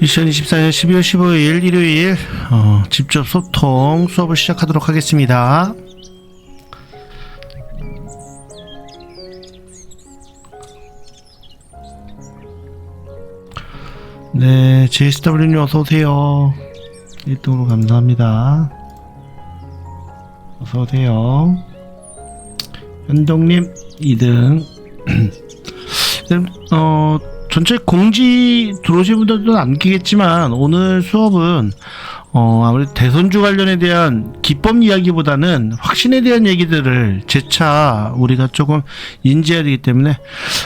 (2024년 12월 15일) 일요일 직접 소통 수업을 시작하도록 하겠습니다. 네, JSW님 어서오세요. 1등으로 감사합니다. 어서오세요. 현동님 2등. 전체 공지 들어오신 분들도 남기겠지만 오늘 수업은 아무래도 대선주 관련에 대한 기법 이야기보다는 확신에 대한 얘기들을 재차 우리가 조금 인지해야 되기 때문에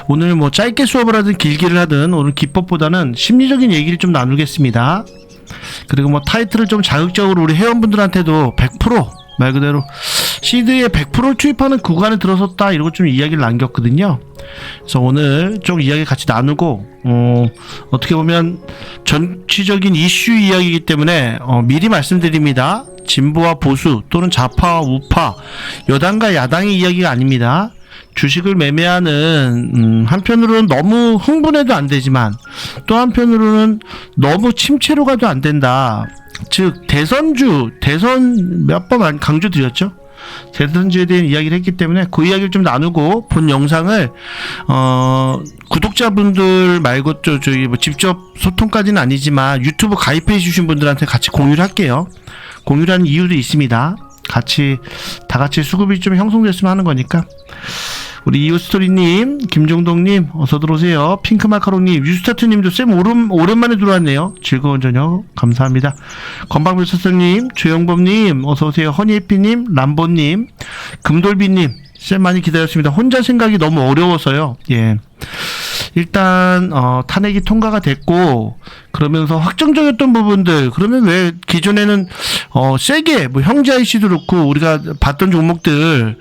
오늘 뭐 짧게 수업을 하든 길게를 하든 오늘 기법보다는 심리적인 얘기를 좀 나누겠습니다. 그리고 뭐 타이틀을 좀 자극적으로 우리 회원분들한테도 100% 말 그대로 시드에 100%를 투입하는 구간에 들어섰다 이러고 좀 이야기를 남겼거든요. 그래서 오늘 좀 이야기 같이 나누고 어떻게 보면 전체적인 이슈 이야기이기 때문에 미리 말씀드립니다. 진보와 보수 또는 좌파와 우파 여당과 야당의 이야기가 아닙니다. 주식을 매매하는 한편으로는 너무 흥분해도 안 되지만 또 한편으로는 너무 침체로 가도 안 된다. 즉 대선 몇 번 강조드렸죠. 대선주에 대한 이야기를 했기 때문에 그 이야기를 좀 나누고 본 영상을 구독자분들 말고 저기 뭐 직접 소통까지는 아니지만 유튜브 가입해 주신 분들한테 같이 공유를 할게요. 공유를 하는 이유도 있습니다. 다 같이 수급이 좀 형성됐으면 하는 거니까. 우리 이오스토리님, 김종동님 어서 들어오세요. 핑크마카롱님, 유스타트님도 쌤 오랜만에 들어왔네요. 즐거운 저녁 감사합니다. 건방불사스님, 조영범님 어서 오세요. 허니해피님, 람보님, 금돌비님 쌤 많이 기다렸습니다. 혼자 생각이 너무 어려워서요. 예. 일단 탄핵이 통과가 됐고 그러면서 확정적이었던 부분들 그러면 왜 기존에는 세게 뭐 형제 IC도 그렇고 우리가 봤던 종목들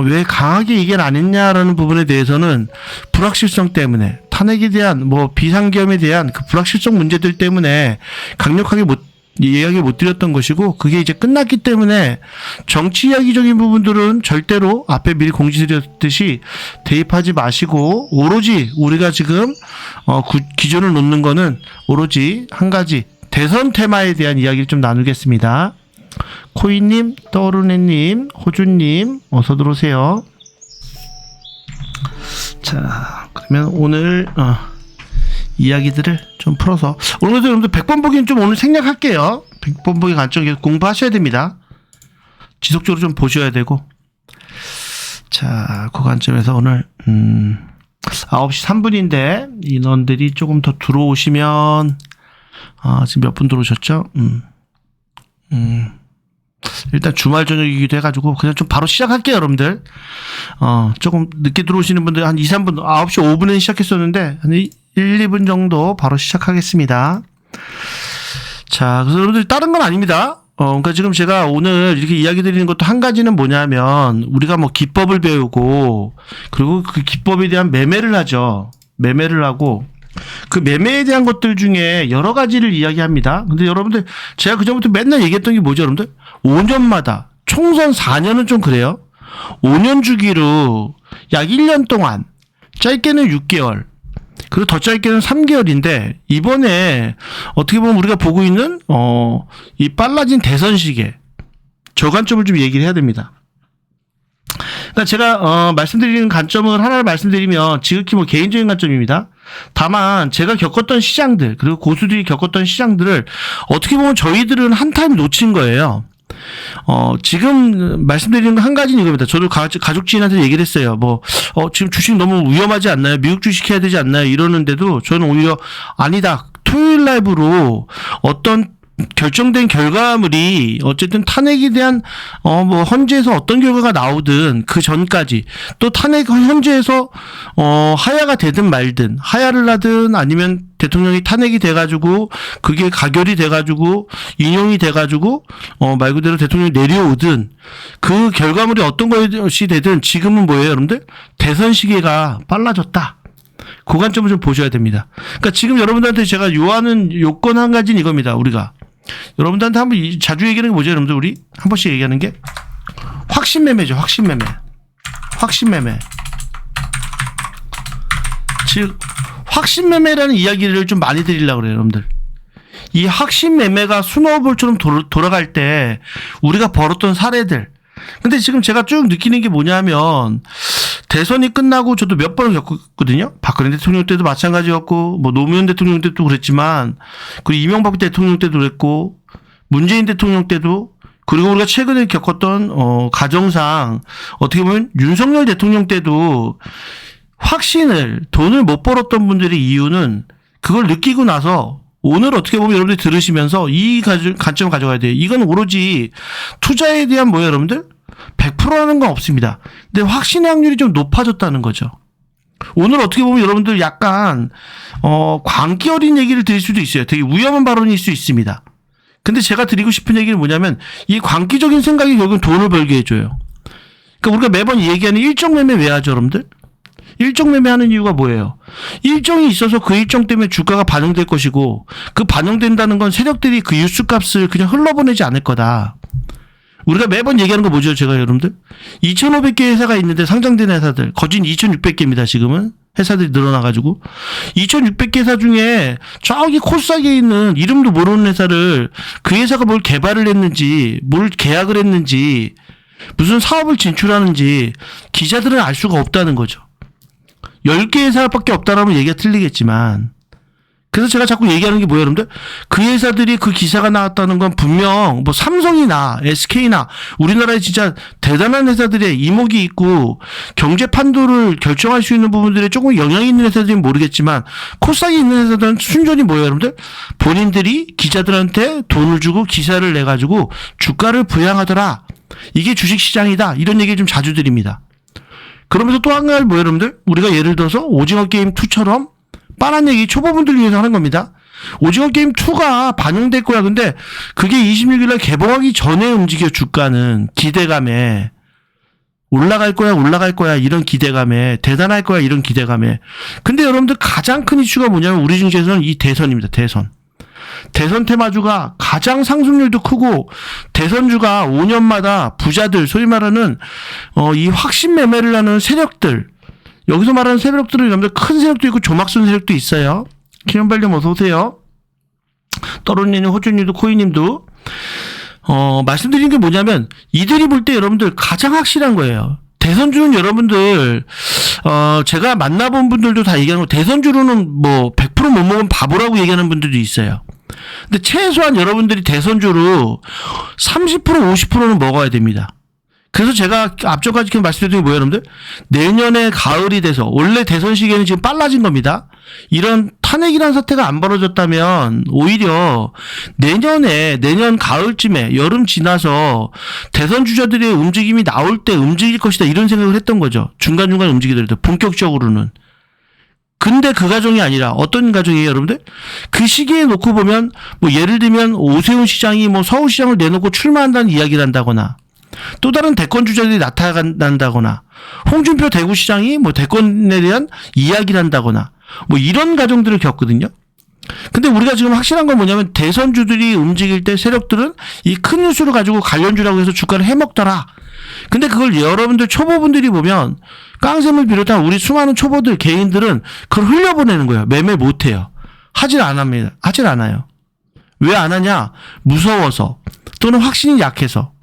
왜 강하게 얘기를 안 했냐라는 부분에 대해서는 불확실성 때문에 탄핵에 대한 뭐 비상겸에 대한 그 불확실성 문제들 때문에 강력하게 이야기 못 드렸던 것이고 그게 이제 끝났기 때문에 정치 이야기적인 부분들은 절대로 앞에 미리 공지드렸듯이 대입하지 마시고 오로지 우리가 지금 기존을 놓는 거는 오로지 한 가지 대선 테마에 대한 이야기를 좀 나누겠습니다. 코이님, 떠오르네님, 호주님 어서 들어오세요. 자, 그러면 오늘 이야기들을 좀 풀어서 오늘도 여러분들 100번 보기는 좀 오늘 생략할게요. 100번 보기 관점 계속 공부하셔야 됩니다. 지속적으로 좀 보셔야 되고. 자, 그 관점에서 오늘 9시 3분인데 인원들이 조금 더 들어오시면 지금 몇 분 들어오셨죠? 일단 주말 저녁이기도 해가지고 그냥 좀 바로 시작할게요 여러분들. 조금 늦게 들어오시는 분들 한 2, 3분 9시 5분에 시작했었는데 한 1, 2분 정도 바로 시작하겠습니다. 자, 그래서 여러분들 다른 건 아닙니다. 그러니까 지금 제가 오늘 이렇게 이야기 드리는 것도 한 가지는 뭐냐면 우리가 뭐 기법을 배우고 그리고 그 기법에 대한 매매를 하죠. 매매를 하고 그 매매에 대한 것들 중에 여러 가지를 이야기합니다. 근데 여러분들 제가 그전부터 맨날 얘기했던 게 뭐죠 여러분들? 5년마다 총선 4년은 좀 그래요. 5년 주기로 약 1년 동안 짧게는 6개월 그리고 더 짧게는 3개월인데 이번에 어떻게 보면 우리가 보고 있는 이 빨라진 대선 시기에 저 관점을 좀 얘기를 해야 됩니다. 그러니까 제가 말씀드리는 관점을 하나를 말씀드리면 지극히 뭐 개인적인 관점입니다. 다만 제가 겪었던 시장들 그리고 고수들이 겪었던 시장들을 어떻게 보면 저희들은 한 타임 놓친 거예요. 지금 말씀드리는 건 한 가지는 이겁니다. 저도 가족 지인한테 얘기를 했어요. 지금 주식 너무 위험하지 않나요? 미국 주식 해야 되지 않나요? 이러는데도 저는 오히려 아니다. 토요일 라이브로 어떤 결정된 결과물이 어쨌든 탄핵에 대한 헌재에서 어떤 결과가 나오든 그 전까지 또 탄핵 헌재에서 하야가 되든 말든 하야를 하든 아니면 대통령이 탄핵이 돼가지고 그게 가결이 돼가지고 인용이 돼가지고 말 그대로 대통령이 내려오든 그 결과물이 어떤 것이 되든 지금은 뭐예요 여러분들? 대선 시기가 빨라졌다. 그 관점을 좀 보셔야 됩니다. 그러니까 지금 여러분들한테 제가 요하는 요건 한 가지는 이겁니다. 우리가 여러분들한테 한번 자주 얘기하는 게 뭐죠, 여러분들? 우리 한 번씩 얘기하는 게 확신매매죠. 확신매매. 즉 확신매매라는 이야기를 좀 많이 드리려고 그래요, 여러분들. 이 확신매매가 스노우볼처럼 돌아갈 때 우리가 벌었던 사례들. 근데 지금 제가 쭉 느끼는 게 뭐냐면 대선이 끝나고 저도 몇 번을 겪었거든요. 박근혜 대통령 때도 마찬가지였고, 뭐 노무현 대통령 때도 그랬지만, 그리고 이명박 대통령 때도 그랬고, 문재인 대통령 때도, 그리고 우리가 최근에 겪었던 가정상 어떻게 보면 윤석열 대통령 때도 확신을 돈을 못 벌었던 분들의 이유는 그걸 느끼고 나서 오늘 어떻게 보면 여러분들이 들으시면서 이 관점을 가져가야 돼요. 이건 오로지 투자에 대한 뭐예요, 여러분들? 100%라는 건 없습니다. 근데 확신의 확률이 좀 높아졌다는 거죠. 오늘 어떻게 보면 여러분들 약간 광기 어린 얘기를 드릴 수도 있어요. 되게 위험한 발언일 수 있습니다. 근데 제가 드리고 싶은 얘기는 뭐냐면 이 광기적인 생각이 결국은 돈을 벌게 해줘요. 그러니까 우리가 매번 얘기하는 일정 매매 왜 하죠, 여러분들? 일정 매매하는 이유가 뭐예요? 일정이 있어서 그 일정 때문에 주가가 반영될 것이고 그 반영된다는 건 세력들이 그 유수값을 그냥 흘러보내지 않을 거다. 우리가 매번 얘기하는 거 뭐죠, 제가 여러분들? 2,500개 회사가 있는데 상장된 회사들, 거진 2,600개입니다, 지금은. 회사들이 늘어나가지고. 2,600개 회사 중에 저기 코스닥에 있는 이름도 모르는 회사를 그 회사가 뭘 개발을 했는지, 뭘 계약을 했는지, 무슨 사업을 진출하는지 기자들은 알 수가 없다는 거죠. 10개 회사밖에 없다라면 얘기가 틀리겠지만, 그래서 제가 자꾸 얘기하는 게 뭐예요, 여러분들? 그 회사들이 그 기사가 나왔다는 건 분명 뭐 삼성이나 SK나 우리나라에 진짜 대단한 회사들의 이목이 있고 경제 판도를 결정할 수 있는 부분들에 조금 영향이 있는 회사들은 모르겠지만 코스닥에 있는 회사들은 순전히 뭐예요, 여러분들? 본인들이 기자들한테 돈을 주고 기사를 내가지고 주가를 부양하더라. 이게 주식시장이다. 이런 얘기 좀 자주 드립니다. 그러면서 또 한 가지 뭐예요, 여러분들? 우리가 예를 들어서 오징어 게임 2처럼 뻔한 얘기 초보분들을 위해서 하는 겁니다. 오징어 게임 2가 반영될 거야. 근데 그게 26일날 개봉하기 전에 움직여 주가는 기대감에 올라갈 거야 이런 기대감에 대단할 거야 이런 기대감에. 근데 여러분들 가장 큰 이슈가 뭐냐면 우리 증시에서는 이 대선입니다. 대선 테마주가 가장 상승률도 크고 대선주가 5년마다 부자들 소위 말하는 이 확신 매매를 하는 세력들, 여기서 말하는 세력들은 여러분들 큰 세력도 있고 조막순 세력도 있어요. 김현발님 어서 오세요. 떠론님, 호주님도 코이님도 말씀드린 게 뭐냐면 이들이 볼 때 여러분들 가장 확실한 거예요. 대선주는 여러분들 제가 만나본 분들도 다 얘기하는 거 대선주로는 뭐 100% 못 먹으면 바보라고 얘기하는 분들도 있어요. 근데 최소한 여러분들이 대선주로 30% 50%는 먹어야 됩니다. 그래서 제가 앞전까지 말씀드린 게 뭐예요, 여러분들? 내년에 가을이 돼서 원래 대선 시기에는 지금 빨라진 겁니다. 이런 탄핵이라는 사태가 안 벌어졌다면 오히려 내년 가을쯤에 여름 지나서 대선 주자들의 움직임이 나올 때 움직일 것이다 이런 생각을 했던 거죠. 중간중간 움직이더라도 본격적으로는. 근데 그 과정이 아니라 어떤 과정이에요, 여러분들? 그 시기에 놓고 보면 뭐 예를 들면 오세훈 시장이 뭐 서울시장을 내놓고 출마한다는 이야기를 한다거나 또 다른 대권 주자들이 나타난다거나 홍준표 대구시장이 뭐 대권에 대한 이야기를 한다거나 뭐 이런 과정들을 겪거든요. 근데 우리가 지금 확실한 건 뭐냐면 대선주들이 움직일 때 세력들은 이 큰 뉴스를 가지고 관련주라고 해서 주가를 해먹더라. 근데 그걸 여러분들 초보분들이 보면 깡샘을 비롯한 우리 수많은 초보들 개인들은 그걸 흘려보내는 거예요. 매매 못해요. 하질 않아요. 왜 안 하냐? 무서워서 또는 확신이 약해서.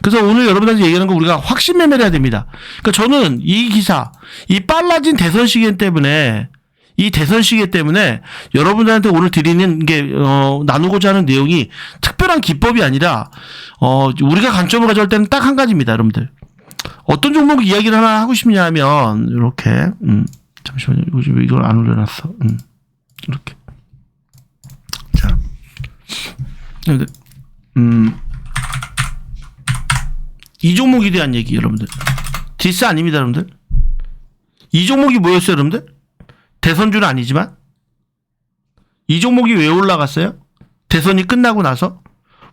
그래서 오늘 여러분들한테 얘기하는 거 우리가 확신 매매를 해야 됩니다. 그러니까 저는 이 기사, 이 빨라진 대선 시기 때문에 여러분들한테 오늘 드리는 게 나누고자 하는 내용이 특별한 기법이 아니라 우리가 관점을 가져올 때는 딱 한 가지입니다, 여러분들. 어떤 종목 이야기를 하나 하고 싶냐 하면 이렇게 잠시만요. 요즘 이걸 안 올려놨어. 이렇게. 자. 이 종목에 대한 얘기, 여러분들. 디스 아닙니다, 여러분들. 이 종목이 뭐였어요, 여러분들? 대선주는 아니지만 이 종목이 왜 올라갔어요? 대선이 끝나고 나서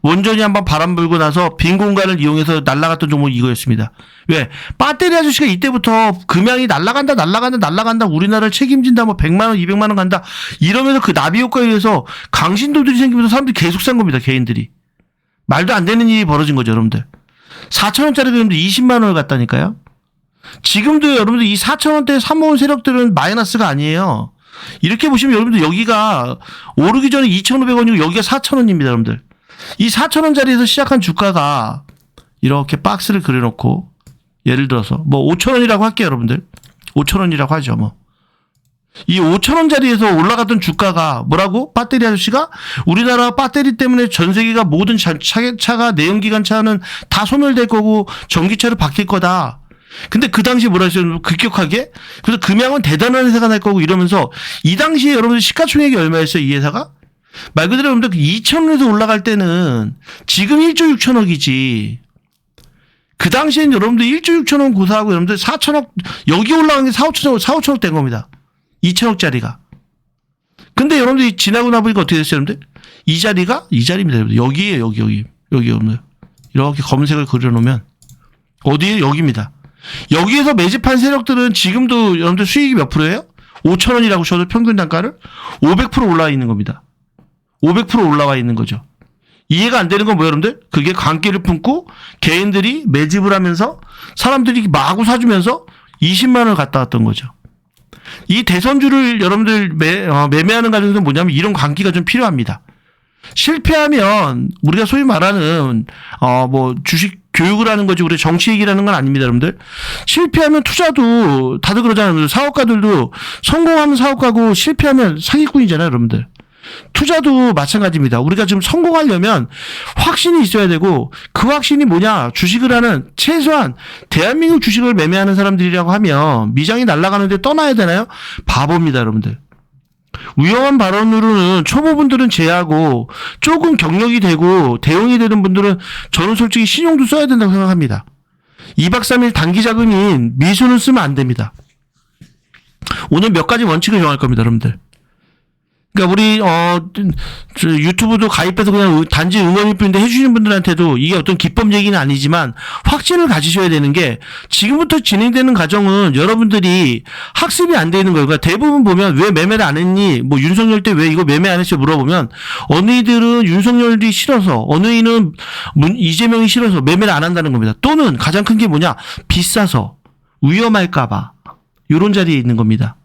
원전이 한번 바람 불고 나서 빈 공간을 이용해서 날아갔던 종목이 이거였습니다. 왜? 배터리 아저씨가 이때부터 금양이 날아간다. 우리나라를 책임진다. 뭐 100만 원, 200만 원 간다. 이러면서 그 나비 효과에 의해서 강신도들이 생기면서 사람들이 계속 산 겁니다. 개인들이. 말도 안 되는 일이 벌어진 거죠, 여러분들. 4,000원짜리 여러분들 20만 원을 갔다니까요. 지금도 여러분들 이 4,000원대 사모은 세력들은 마이너스가 아니에요. 이렇게 보시면 여러분들 여기가 오르기 전에 2,500원이고 여기가 4,000원입니다, 여러분들. 이 4,000원짜리에서 시작한 주가가 이렇게 박스를 그려놓고 예를 들어서 뭐 5,000원이라고 할게요, 여러분들. 5,000원이라고 하죠, 뭐. 이 5,000원짜리에서 올라갔던 주가가 뭐라고? 배터리 아저씨가 우리나라 배터리 때문에 전 세계가 모든 차가 내연기관 차는 다 소멸될 거고 전기차로 바뀔 거다. 근데 그 당시에 뭐라 했어요? 급격하게? 그래서 금양은 대단한 회사가 날 거고 이러면서 이 당시에 여러분들 시가총액이 얼마였어요? 이 회사가? 말 그대로 여러분들 2,000원에서 올라갈 때는 지금 1조 6천억이지. 그 당시엔 여러분들 1조 6천억 고사하고 여러분들 4천억, 여기 올라간 게 4, 5천억 된 겁니다. 2천억짜리가. 근데 여러분들이 지나고 나보니까 어떻게 됐어요, 여러분들? 이 자리가? 이 자리입니다, 여러분들. 여기에요, 여기, 여러분들. 이렇게 검은색을 그려놓으면. 어디에? 여기입니다. 여기에서 매집한 세력들은 지금도 여러분들 수익이 몇 프로예요? 5,000원이라고 쳐도 평균 단가를 500% 올라와 있는 겁니다. 500% 올라와 있는 거죠. 이해가 안 되는 건 뭐예요, 여러분들? 그게 관계를 품고 개인들이 매집을 하면서 사람들이 마구 사주면서 20만 원을 갖다 왔던 거죠. 이 대선주를 여러분들 매매하는 과정에서 뭐냐면 이런 관계가 좀 필요합니다. 실패하면 우리가 소위 말하는 뭐 주식 교육을 하는 거지 우리 정치 얘기라는 건 아닙니다, 여러분들. 실패하면 투자도 다들 그러잖아요. 사업가들도 성공하면 사업가고 실패하면 사기꾼이잖아요, 여러분들. 투자도 마찬가지입니다. 우리가 지금 성공하려면 확신이 있어야 되고 그 확신이 뭐냐? 주식을 하는 최소한 대한민국 주식을 매매하는 사람들이라고 하면 미장이 날아가는데 떠나야 되나요? 바보입니다, 여러분들. 위험한 발언으로는 초보분들은 제하고 조금 경력이 되고 대응이 되는 분들은 저는 솔직히 신용도 써야 된다고 생각합니다. 2박 3일 단기 자금인 미수는 쓰면 안 됩니다. 오늘 몇 가지 원칙을 정할 겁니다, 여러분들. 그러니까 우리 유튜브도 가입해서 그냥 단지 응원일 뿐인데 해주시는 분들한테도 이게 어떤 기법 얘기는 아니지만 확신을 가지셔야 되는 게 지금부터 진행되는 과정은 여러분들이 학습이 안 되는 거예요. 그러니까 대부분 보면 왜 매매를 안 했니? 뭐 윤석열 때 왜 이거 매매 안 했어? 물어보면 어느 이들은 윤석열이 싫어서 어느 이는 이재명이 싫어서 매매를 안 한다는 겁니다. 또는 가장 큰 게 뭐냐? 비싸서 위험할까봐 이런 자리에 있는 겁니다.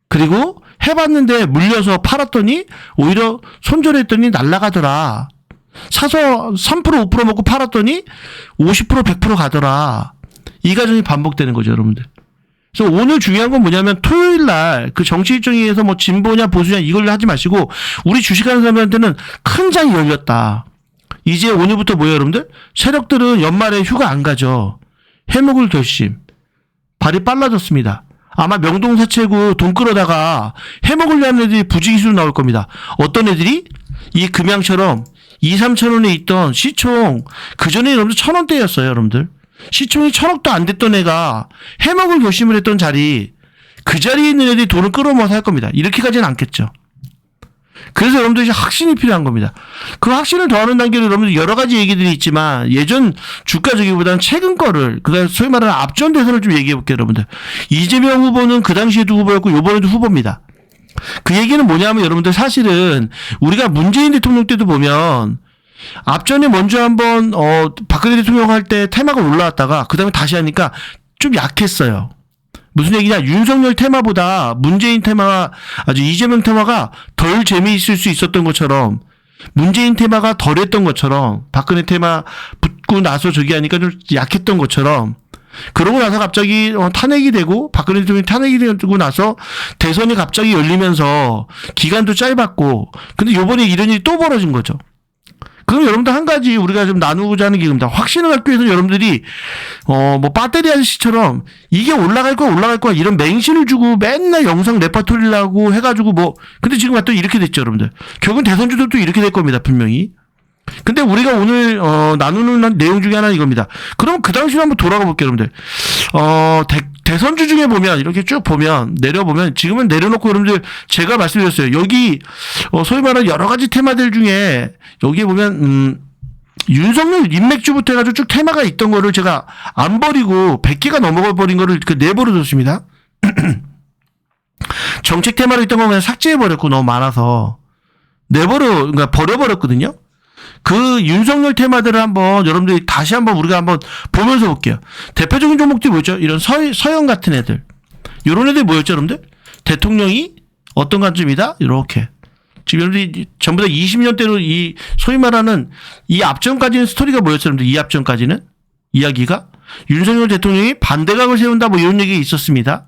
그리고 해봤는데 물려서 팔았더니 오히려 손절했더니 날라가더라. 사서 3% 5% 먹고 팔았더니 50% 100% 가더라. 이 과정이 반복되는 거죠, 여러분들. 그래서 오늘 중요한 건 뭐냐면 토요일 날 그 정치 일정에 의해서 뭐 진보냐 보수냐 이걸 하지 마시고 우리 주식하는 사람들한테는 큰 장이 열렸다. 이제 오늘부터 뭐예요, 여러분들? 세력들은 연말에 휴가 안 가죠. 해먹을 결심. 발이 빨라졌습니다. 아마 명동사채고 돈 끌어다가 해먹으려는 애들이 부지기수로 나올 겁니다. 어떤 애들이? 이 금양처럼 2, 3천 원에 있던 시총, 그전에 여러분들 1,000원대였어요, 여러분들. 시총이 1,000억도 안 됐던 애가 해먹을 결심을 했던 자리, 그 자리에 있는 애들이 돈을 끌어모아서 할 겁니다. 이렇게까지는 않겠죠. 그래서 여러분들이 확신이 필요한 겁니다. 그 확신을 더하는 단계로 여러분들 여러 가지 얘기들이 있지만 예전 주가 저기보다는 최근 거를 그러니까 소위 말하는 앞전 대선을 좀 얘기해 볼게요, 여러분들. 이재명 후보는 그 당시에도 후보였고 이번에도 후보입니다. 그 얘기는 뭐냐면 여러분들 사실은 우리가 문재인 대통령 때도 보면 앞전에 먼저 한번 박근혜 대통령 할 때 테마가 올라왔다가 그 다음에 다시 하니까 좀 약했어요. 무슨 얘기냐? 윤석열 테마보다 문재인 테마가 아주 이재명 테마가 덜 재미있을 수 있었던 것처럼 문재인 테마가 덜했던 것처럼 박근혜 테마 붙고 나서 저기 하니까 좀 약했던 것처럼 그러고 나서 갑자기 탄핵이 되고 박근혜 대통령이 탄핵이 되고 나서 대선이 갑자기 열리면서 기간도 짧았고 근데 요번에 이런 일이 또 벌어진 거죠. 그럼 여러분들 한 가지 우리가 좀 나누고자 하는 게 겁니다. 확신을 갖기 위해서 여러분들이 뭐 배터리 아저씨처럼 이게 올라갈 거야 이런 맹신을 주고 맨날 영상 레퍼토리를 하고 해가지고 뭐 근데 지금 또 이렇게 됐죠, 여러분들. 결국은 대선주들도 이렇게 될 겁니다, 분명히. 근데 우리가 오늘 나누는 내용 중에 하나는 이겁니다. 그럼 그 당시로 한번 돌아가 볼게요, 여러분들. 대선주 중에 보면 이렇게 쭉 보면 내려보면 지금은 내려놓고 여러분들 제가 말씀드렸어요. 여기 소위 말하는 여러 가지 테마들 중에 여기에 보면 윤석열 인맥주부터 해가지고 쭉 테마가 있던 거를 제가 안 버리고 100개가 넘어가 버린 거를 내버려뒀습니다. 정책 테마로 있던 거 그냥 삭제해버렸고 너무 많아서 그러니까 버려버렸거든요. 그 윤석열 테마들을 한번 여러분들이 다시 한번 우리가 한번 보면서 볼게요. 대표적인 종목들이 뭐죠? 이런 서영 같은 애들. 이런 애들 뭐였죠, 여러분들? 대통령이 어떤 관점이다? 이렇게. 지금 여러분들이 전부 다 20년대로 이 소위 말하는 이 앞전까지는 스토리가 뭐였어요, 여러분들? 이 앞전까지는? 이야기가? 윤석열 대통령이 반대각을 세운다 뭐 이런 얘기가 있었습니다.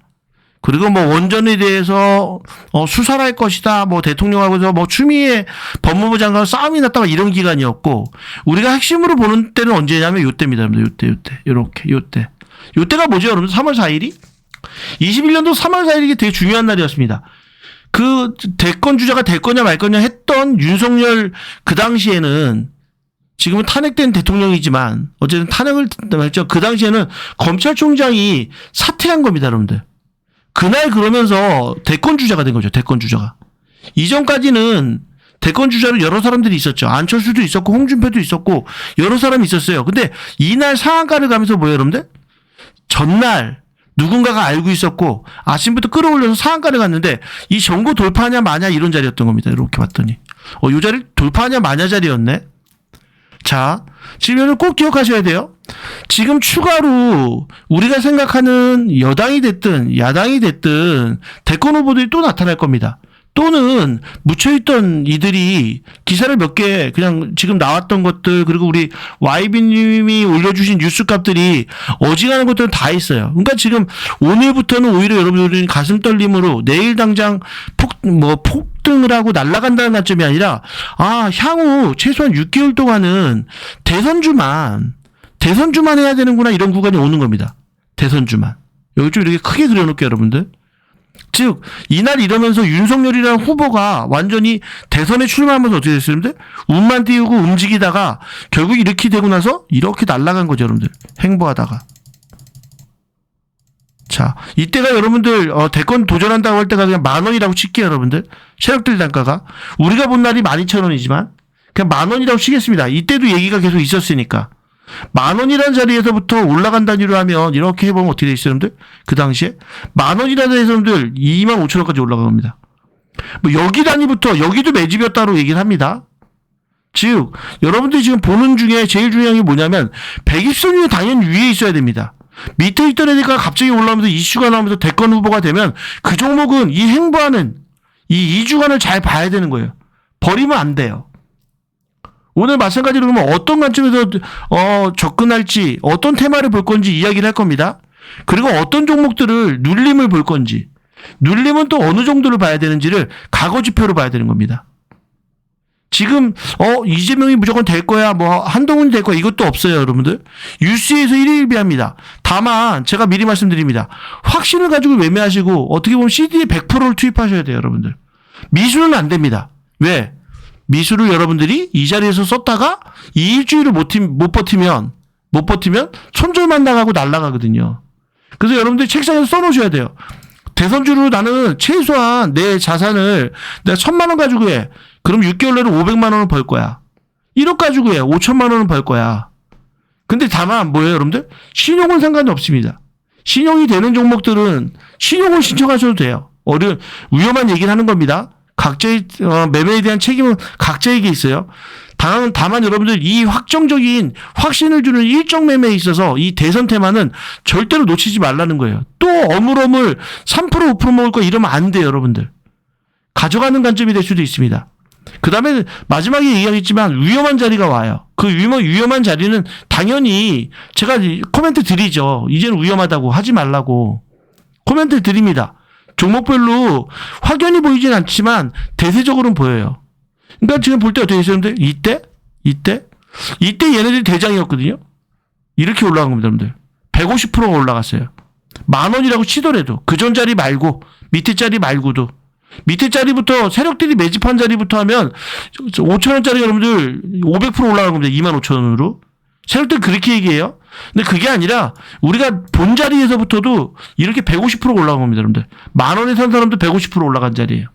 그리고 뭐 원전에 대해서 수사를 할 것이다. 뭐 대통령하고서 뭐 추미애 법무부 장관 싸움이 났다. 이런 기간이었고 우리가 핵심으로 보는 때는 언제냐면 요때입니다. 여러분들. 요때. 요렇게. 요때. 요때가 뭐죠, 여러분? 3월 4일이? 21년도 3월 4일이 되게 중요한 날이었습니다. 그 대권 주자가 될 거냐 말 거냐 했던 윤석열 그 당시에는 지금은 탄핵된 대통령이지만 어쨌든 탄핵을 했죠. 그 당시에는 검찰총장이 사퇴한 겁니다, 여러분들. 그날 그러면서 대권 주자가 된 거죠. 대권 주자가. 이전까지는 대권 주자로 여러 사람들이 있었죠. 안철수도 있었고 홍준표도 있었고 여러 사람이 있었어요. 근데 이날 상한가를 가면서 뭐예요, 여러분들? 전날 누군가가 알고 있었고 아침부터 끌어올려서 상한가를 갔는데 이 정고 돌파하냐 마냐 이런 자리였던 겁니다. 이렇게 봤더니 이 자리 돌파하냐 마냐 자리였네. 자, 지금 꼭 기억하셔야 돼요. 지금 추가로 우리가 생각하는 여당이 됐든 야당이 됐든 대권 후보들이 또 나타날 겁니다. 또는 묻혀있던 이들이 기사를 몇 개 그냥 지금 나왔던 것들 그리고 우리 YB님이 올려주신 뉴스값들이 어지간한 것들은 다 있어요. 그러니까 지금 오늘부터는 오히려 여러분들은 가슴 떨림으로 내일 당장 폭등을 하고 날아간다는 관점이 아니라 향후 최소한 6개월 동안은 대선주만 해야 되는구나 이런 구간이 오는 겁니다. 대선주만. 여기 좀 이렇게 크게 그려놓을게요, 여러분들. 즉 이날 이러면서 윤석열이라는 후보가 완전히 대선에 출마하면서 어떻게 됐어요, 여러분들? 운만 띄우고 움직이다가 결국 이렇게 되고 나서 이렇게 날아간 거죠, 여러분들. 행보하다가. 자, 이때가 여러분들 대권 도전한다고 할 때가 그냥 10,000원이라고 칠게요, 여러분들. 세력들 단가가. 우리가 본 날이 12,000원이지만 그냥 10,000원이라고 치겠습니다. 이때도 얘기가 계속 있었으니까. 10,000원이라는 자리에서부터 올라간 단위로 하면 이렇게 해보면 어떻게 돼 있어요, 여러분들? 그 당시에 10,000원이라는 자리에서 여러분들 25,000원까지 올라간 겁니다. 뭐 여기 단위부터 여기도 매집이었다고 얘기를 합니다. 즉 여러분들이 지금 보는 중에 제일 중요한 게 뭐냐면 120선 위에 당연히 위에 있어야 됩니다. 밑에 있던 애니까 갑자기 올라오면서 이슈가 나오면서 대권 후보가 되면 그 종목은 이 행보하는 이 2주간을 잘 봐야 되는 거예요. 버리면 안 돼요. 오늘 마찬가지로 그러면 어떤 관점에서 접근할지 어떤 테마를 볼 건지 이야기를 할 겁니다. 그리고 어떤 종목들을 눌림을 볼 건지 눌림은 또 어느 정도를 봐야 되는지를 과거 지표로 봐야 되는 겁니다. 지금 이재명이 무조건 될 거야 뭐 한동훈이 될 거야 이것도 없어요, 여러분들. 뉴스에서 일일비합니다. 다만 제가 미리 말씀드립니다. 확신을 가지고 매매하시고 어떻게 보면 CD에 100%를 투입하셔야 돼요, 여러분들. 미수는 안 됩니다. 왜? 미수를 여러분들이 이 자리에서 썼다가 이 일주일을 못 버티면 손절만 나가고 날아가거든요. 그래서 여러분들이 책상에 써놓으셔야 돼요. 대선주로 나는 최소한 내 자산을 내가 1,000만 원 가지고 해. 그럼 6개월 내로 500만 원을 벌 거야. 1억 가지고 해. 5천만 원은 벌 거야. 근데 다만 뭐예요, 여러분들? 신용은 상관이 없습니다. 신용이 되는 종목들은 신용을 신청하셔도 돼요. 위험한 얘기를 하는 겁니다. 각자의 매매에 대한 책임은 각자에게 있어요. 다만 여러분들 이 확정적인 확신을 주는 일정 매매에 있어서 이 대선 테마는 절대로 놓치지 말라는 거예요. 또 어물어물 3% 5% 먹을 거 이러면 안 돼요, 여러분들. 가져가는 관점이 될 수도 있습니다. 그 다음에 마지막에 얘기하겠지만 위험한 자리가 와요. 그 위험한 자리는 당연히 제가 코멘트 드리죠. 이제는 위험하다고 하지 말라고 코멘트 드립니다. 종목별로 확연히 보이진 않지만 대세적으로는 보여요. 그러니까 지금 볼 때 어떻게 되세요, 여러분들? 이때 얘네들이 대장이었거든요. 이렇게 올라간 겁니다, 여러분들. 150%가 올라갔어요. 10,000원이라고 치더라도 그 전 자리 말고 밑에 자리 말고도 밑에 자리부터 세력들이 매집한 자리부터 하면 5,000원짜리 여러분들 500% 올라간 겁니다. 25,000원으로. 세력들 그렇게 얘기해요. 근데 그게 아니라 우리가 본 자리에서부터도 이렇게 150% 올라간 겁니다, 여러분들. 10,000원에 산 사람도 150% 올라간 자리예요.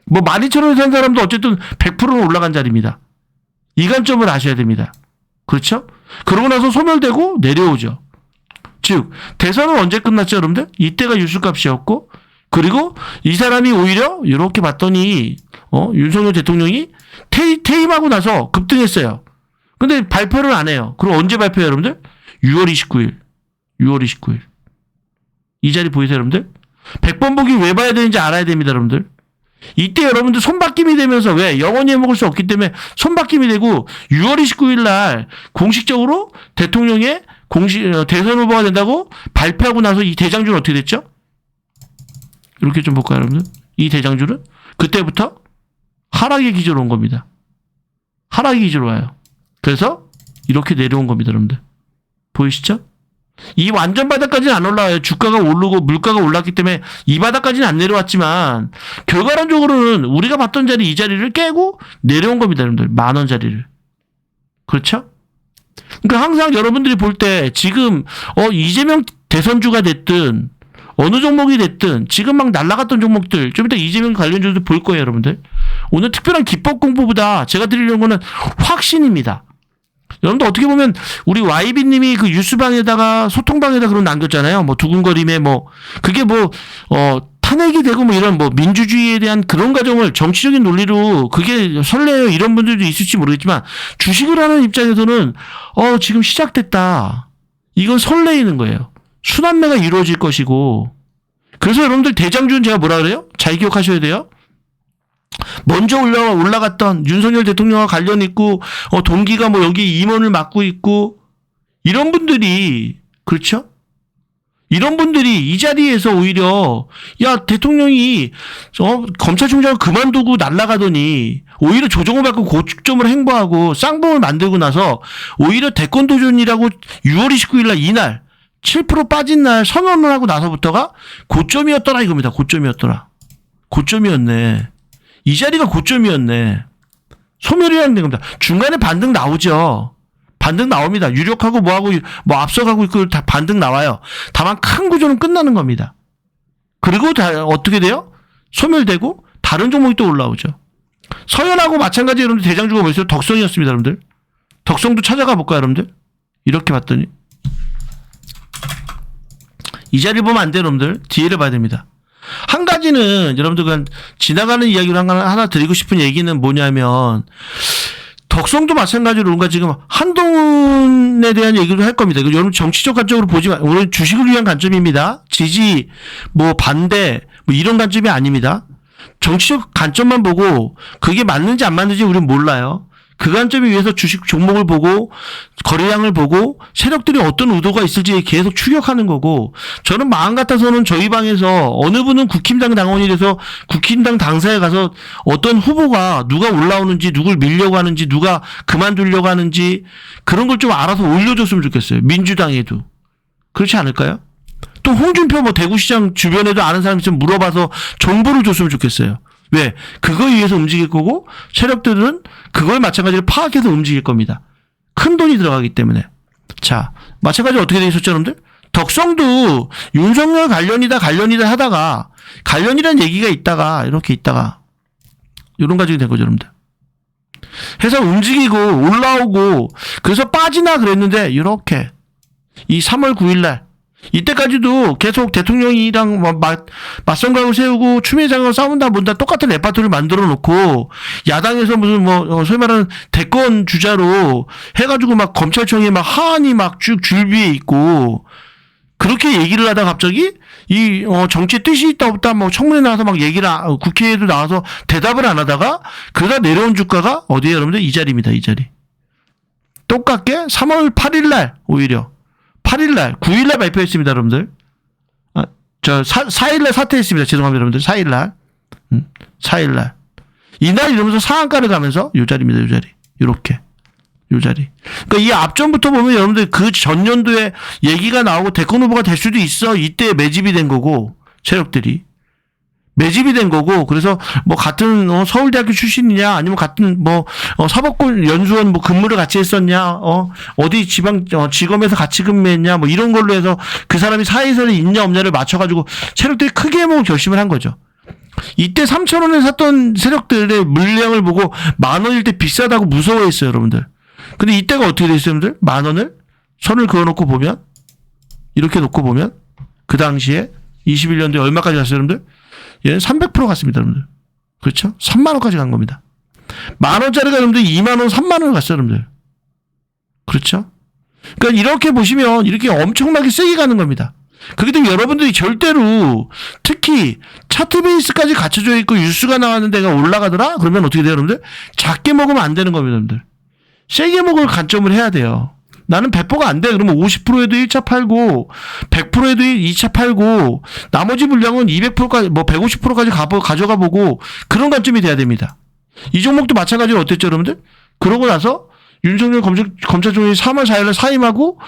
뭐 12,000원에 산 사람도 어쨌든 100%는 올라간 자리입니다. 이 관점을 아셔야 됩니다. 그렇죠? 그러고 나서 소멸되고 내려오죠. 즉 대선은 언제 끝났죠, 여러분들? 이때가 뉴스값이었고, 그리고 이 사람이 오히려 이렇게 봤더니 윤석열 대통령이 퇴임하고 나서 급등했어요. 근데 발표를 안 해요. 그럼 언제 발표해요, 여러분들? 6월 29일. 6월 29일. 이 자리 보이세요, 여러분들? 100번 보기 왜 봐야 되는지 알아야 됩니다, 여러분들. 이때 여러분들 손바뀜이 되면서, 왜? 영원히 해먹을 수 없기 때문에 손바뀜이 되고 6월 29일 날 공식적으로 대통령의 대선 후보가 된다고 발표하고 나서 이 대장주는 어떻게 됐죠? 이렇게 좀 볼까요, 여러분들? 이 대장주는 그때부터 하락의 기조로 온 겁니다. 하락의 기조로 와요. 그래서 이렇게 내려온 겁니다, 여러분들. 보이시죠? 이 완전 바닥까지는 안 올라와요. 주가가 오르고 물가가 올랐기 때문에 이 바닥까지는 안 내려왔지만 결과론적으로는 우리가 봤던 자리, 이 자리를 깨고 내려온 겁니다, 여러분들. 10,000원 자리를. 그렇죠? 그러니까 항상 여러분들이 볼 때 지금 이재명 대선주가 됐든 어느 종목이 됐든 지금 막 날아갔던 종목들, 좀 이따 이재명 관련주도 볼 거예요, 여러분들. 오늘 특별한 기법 공부보다 제가 드리려는 거는 확신입니다. 여러분들 어떻게 보면 우리 YB님이 그 뉴스방에다가 소통방에다 그런 남겼잖아요. 뭐 두근거림에 그게 탄핵이 되고 이런 민주주의에 대한 그런 과정을 정치적인 논리로 그게 설레요, 이런 분들도 있을지 모르겠지만, 주식을 하는 입장에서는 지금 시작됐다, 이건 설레이는 거예요. 순환매가 이루어질 것이고. 그래서 여러분들 대장주는 제가 뭐라 그래요? 잘 기억하셔야 돼요. 먼저 올라갔던 윤석열 대통령과 관련 있고 동기가 여기 임원을 맡고 있고 이런 분들이, 그렇죠? 이런 분들이 이 자리에서 오히려 대통령이 검찰총장을 그만두고 날아가더니 오히려 조정을 받고 고점을 행보하고 쌍봉을 만들고 나서 오히려 대권 도전이라고 6월 29일 날, 이날 7% 빠진 날 선언을 하고 나서부터가 고점이었더라 이겁니다. 고점이었네. 이 자리가 고점이었네. 소멸이라는 겁니다. 중간에 반등 나오죠. 반등 나옵니다. 유력하고 앞서가고 있고 다 반등 나와요. 다만 큰 구조는 끝나는 겁니다. 그리고 어떻게 돼요? 소멸되고 다른 종목이 또 올라오죠. 서현하고 마찬가지, 여러분들 대장주가 뭐였어요? 덕성이었습니다, 여러분들. 덕성도 찾아가 볼까요, 여러분들? 이렇게 봤더니 이 자리 보면 안 돼요, 여러분들. 뒤에를 봐야 됩니다. 한 가지는 여러분들 그냥 지나가는 이야기로 하나 드리고 싶은 얘기는 뭐냐면, 덕성도 마찬가지로 뭔가 지금 한동훈에 대한 얘기를 할 겁니다. 여러분 정치적 관점으로 보지 마. 오늘 주식을 위한 관점입니다. 지지, 반대, 이런 관점이 아닙니다. 정치적 관점만 보고 그게 맞는지 안 맞는지 우리는 몰라요. 그 관점에 의해서 주식 종목을 보고 거래량을 보고 세력들이 어떤 의도가 있을지 계속 추격하는 거고, 저는 마음 같아서는 저희 방에서 어느 분은 국힘당 당원이 돼서 국힘당 당사에 가서 어떤 후보가 누가 올라오는지, 누굴 밀려고 하는지, 누가 그만두려고 하는지 그런 걸 좀 알아서 올려줬으면 좋겠어요. 민주당에도. 그렇지 않을까요? 또 홍준표 대구시장 주변에도 아는 사람이 있으면 물어봐서 정보를 줬으면 좋겠어요. 왜? 그거에 의해서 움직일 거고 세력들은 그걸 마찬가지로 파악해서 움직일 겁니다. 큰 돈이 들어가기 때문에. 자, 마찬가지로 어떻게 돼 있었죠, 여러분들? 덕성도 윤석열 관련이다 하다가 관련이라는 얘기가 있다가 이렇게 있다가 이런 가지고 된 거죠, 여러분들. 해서 움직이고 올라오고 그래서 빠지나 그랬는데 이렇게 이 3월 9일 날 이때까지도 계속 대통령이랑 맞선각을 세우고 추미애 장관 싸운다 뭔다 똑같은 레파토리를 만들어 놓고 야당에서 무슨 소위 말하는 대권 주자로 해가지고 검찰청에 하안이 쭉 줄비에 있고 그렇게 얘기를 하다가 갑자기 이 정치에 뜻이 있다 없다 청문회 나와서 얘기를 국회에도 나와서 대답을 안 하다가 그러다 내려온 주가가 어디에 여러분들? 이 자리입니다. 이 자리. 똑같게 3월 8일 날 오히려 8일 날, 9일 날 발표했습니다, 여러분들. 4일 날 사퇴했습니다. 죄송합니다, 여러분들. 4일 날. 4일 날. 이날 이러면서 상한가를 가면서 요 자리입니다, 요 자리. 요렇게. 요 자리. 그러니까 이 앞전부터 보면 여러분들 그 전년도에 얘기가 나오고 대권 후보가 될 수도 있어. 이때 매집이 된 거고, 세력들이. 매집이 된 거고, 그래서 같은 서울대학교 출신이냐, 아니면 같은 사법권 연수원 근무를 같이 했었냐, 어디 지검에서 같이 근무했냐, 이런 걸로 해서 그 사람이 사회설이 있냐 없냐를 맞춰가지고 세력들이 크게 결심을 한 거죠. 이때 3,000원에 샀던 세력들의 물량을 보고 10,000원일 때 비싸다고 무서워했어요, 여러분들. 근데 이때가 어떻게 돼 있어요, 여러분들? 10,000원을 선을 그어놓고 보면, 이렇게 놓고 보면, 그 당시에 21년도에 얼마까지 갔어요, 여러분들? 얘는 300% 갔습니다, 여러분들. 그렇죠? 3만원까지 간 겁니다. 10,000원짜리가 여러분들 20,000원, 30,000원을 갔어요, 여러분들. 그렇죠? 그러니까 이렇게 보시면 이렇게 엄청나게 세게 가는 겁니다. 그렇기 때문에 여러분들이 절대로 특히 차트 베이스까지 갖춰져 있고 뉴스가 나왔는 데가 올라가더라? 그러면 어떻게 돼요, 여러분들? 작게 먹으면 안 되는 겁니다, 여러분들. 세게 먹을 관점을 해야 돼요. 나는 배포가 안 돼. 그러면 50%에도 1차 팔고 100%에도 2차 팔고 나머지 물량은 200%까지 뭐 150%까지 가져가 보고 그런 관점이 돼야 됩니다. 이 종목도 마찬가지로 어땠죠, 여러분들? 그러고 나서 윤석열 검찰총장이 3월 4일날 사임하고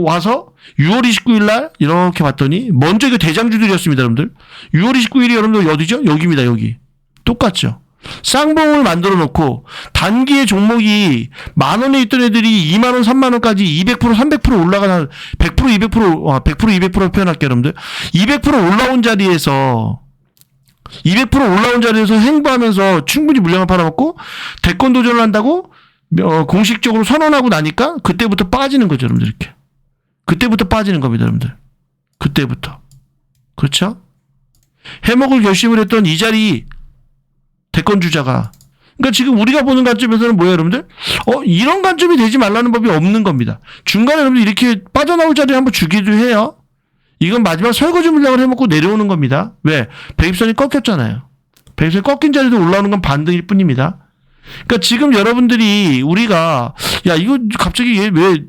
와서 6월 29일 날 이렇게 봤더니 먼저 이거 대장주들이었습니다, 여러분들. 6월 29일이 여러분들 어디죠? 여기입니다, 여기. 똑같죠. 쌍봉을 만들어 놓고 단기에 종목이 10,000원에 있던 애들이 20,000원, 30,000원까지 200%, 300% 올라가는 100%, 200%, 100%, 200% 표현할게요, 여러분들. 200% 올라온 자리에서 200% 올라온 자리에서 행보하면서 충분히 물량을 팔아먹고 대권 도전을 한다고 공식적으로 선언하고 나니까 그때부터 빠지는 거죠, 여러분들. 이렇게. 그때부터 빠지는 겁니다, 여러분들. 그때부터. 그렇죠? 해먹을 결심을 했던 이 자리 대권 주자가. 그러니까 지금 우리가 보는 관점에서는 뭐예요, 여러분들? 이런 관점이 되지 말라는 법이 없는 겁니다. 중간에 여러분들 이렇게 빠져나올 자리를 한번 주기도 해요. 이건 마지막 설거지 물량을 해먹고 내려오는 겁니다. 왜? 배입선이 꺾였잖아요. 배입선이 꺾인 자리도 올라오는 건 반등일 뿐입니다. 그러니까 지금 여러분들이 우리가 야 이거 갑자기 얘 왜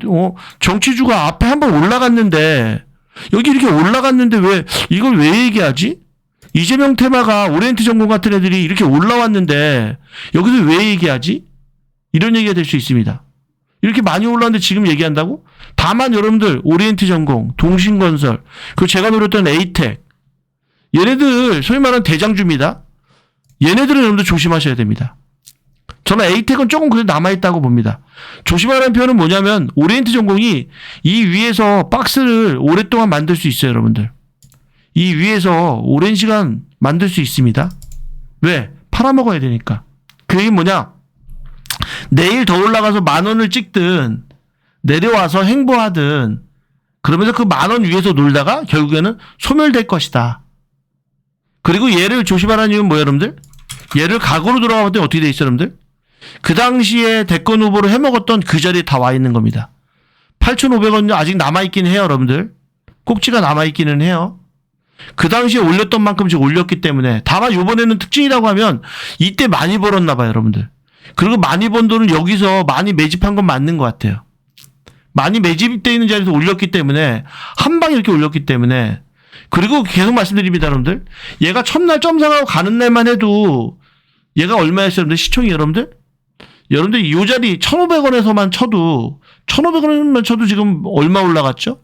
정치주가 앞에 한번 올라갔는데 여기 이렇게 올라갔는데 왜 이걸 왜 얘기하지? 이재명 테마가 오리엔트 전공 같은 애들이 이렇게 올라왔는데 여기서 왜 얘기하지? 이런 얘기가 될 수 있습니다. 이렇게 많이 올라왔는데 지금 얘기한다고? 다만 여러분들 오리엔트 전공, 동신건설, 그리고 제가 노렸던 에이텍 얘네들 소위 말하는 대장주입니다. 얘네들은 여러분들 조심하셔야 됩니다. 저는 에이텍은 조금 그래도 남아있다고 봅니다. 조심하라는 표현은 뭐냐면 오리엔트 전공이 이 위에서 박스를 오랫동안 만들 수 있어요, 여러분들. 이 위에서 오랜 시간 만들 수 있습니다. 왜? 팔아먹어야 되니까. 그 얘기는 뭐냐? 내일 더 올라가서 10,000원을 찍든 내려와서 행보하든 그러면서 그 10,000원 위에서 놀다가 결국에는 소멸될 것이다. 그리고 얘를 조심하라는 이유는 뭐예요, 여러분들? 얘를 각오로 돌아가봤더니 어떻게 돼 있어요, 여러분들? 그 당시에 대권 후보를 해먹었던 그 자리에 다 와 있는 겁니다. 8,500원 아직 남아있긴 해요, 여러분들. 꼭지가 남아있기는 해요. 그 당시에 올렸던 만큼 지금 올렸기 때문에 다만 이번에는 특징이라고 하면 이때 많이 벌었나 봐요, 여러분들. 그리고 많이 번 돈을 여기서 많이 매집한 건 맞는 것 같아요. 많이 매집되어 있는 자리에서 올렸기 때문에 한 방에 이렇게 올렸기 때문에 그리고 계속 말씀드립니다, 여러분들. 얘가 첫날 점상하고 가는 날만 해도 얘가 얼마였어요, 여러분들? 시총이 여러분들? 여러분들 이 자리 1,500원에서만 쳐도 1,500원만 쳐도 지금 얼마 올라갔죠?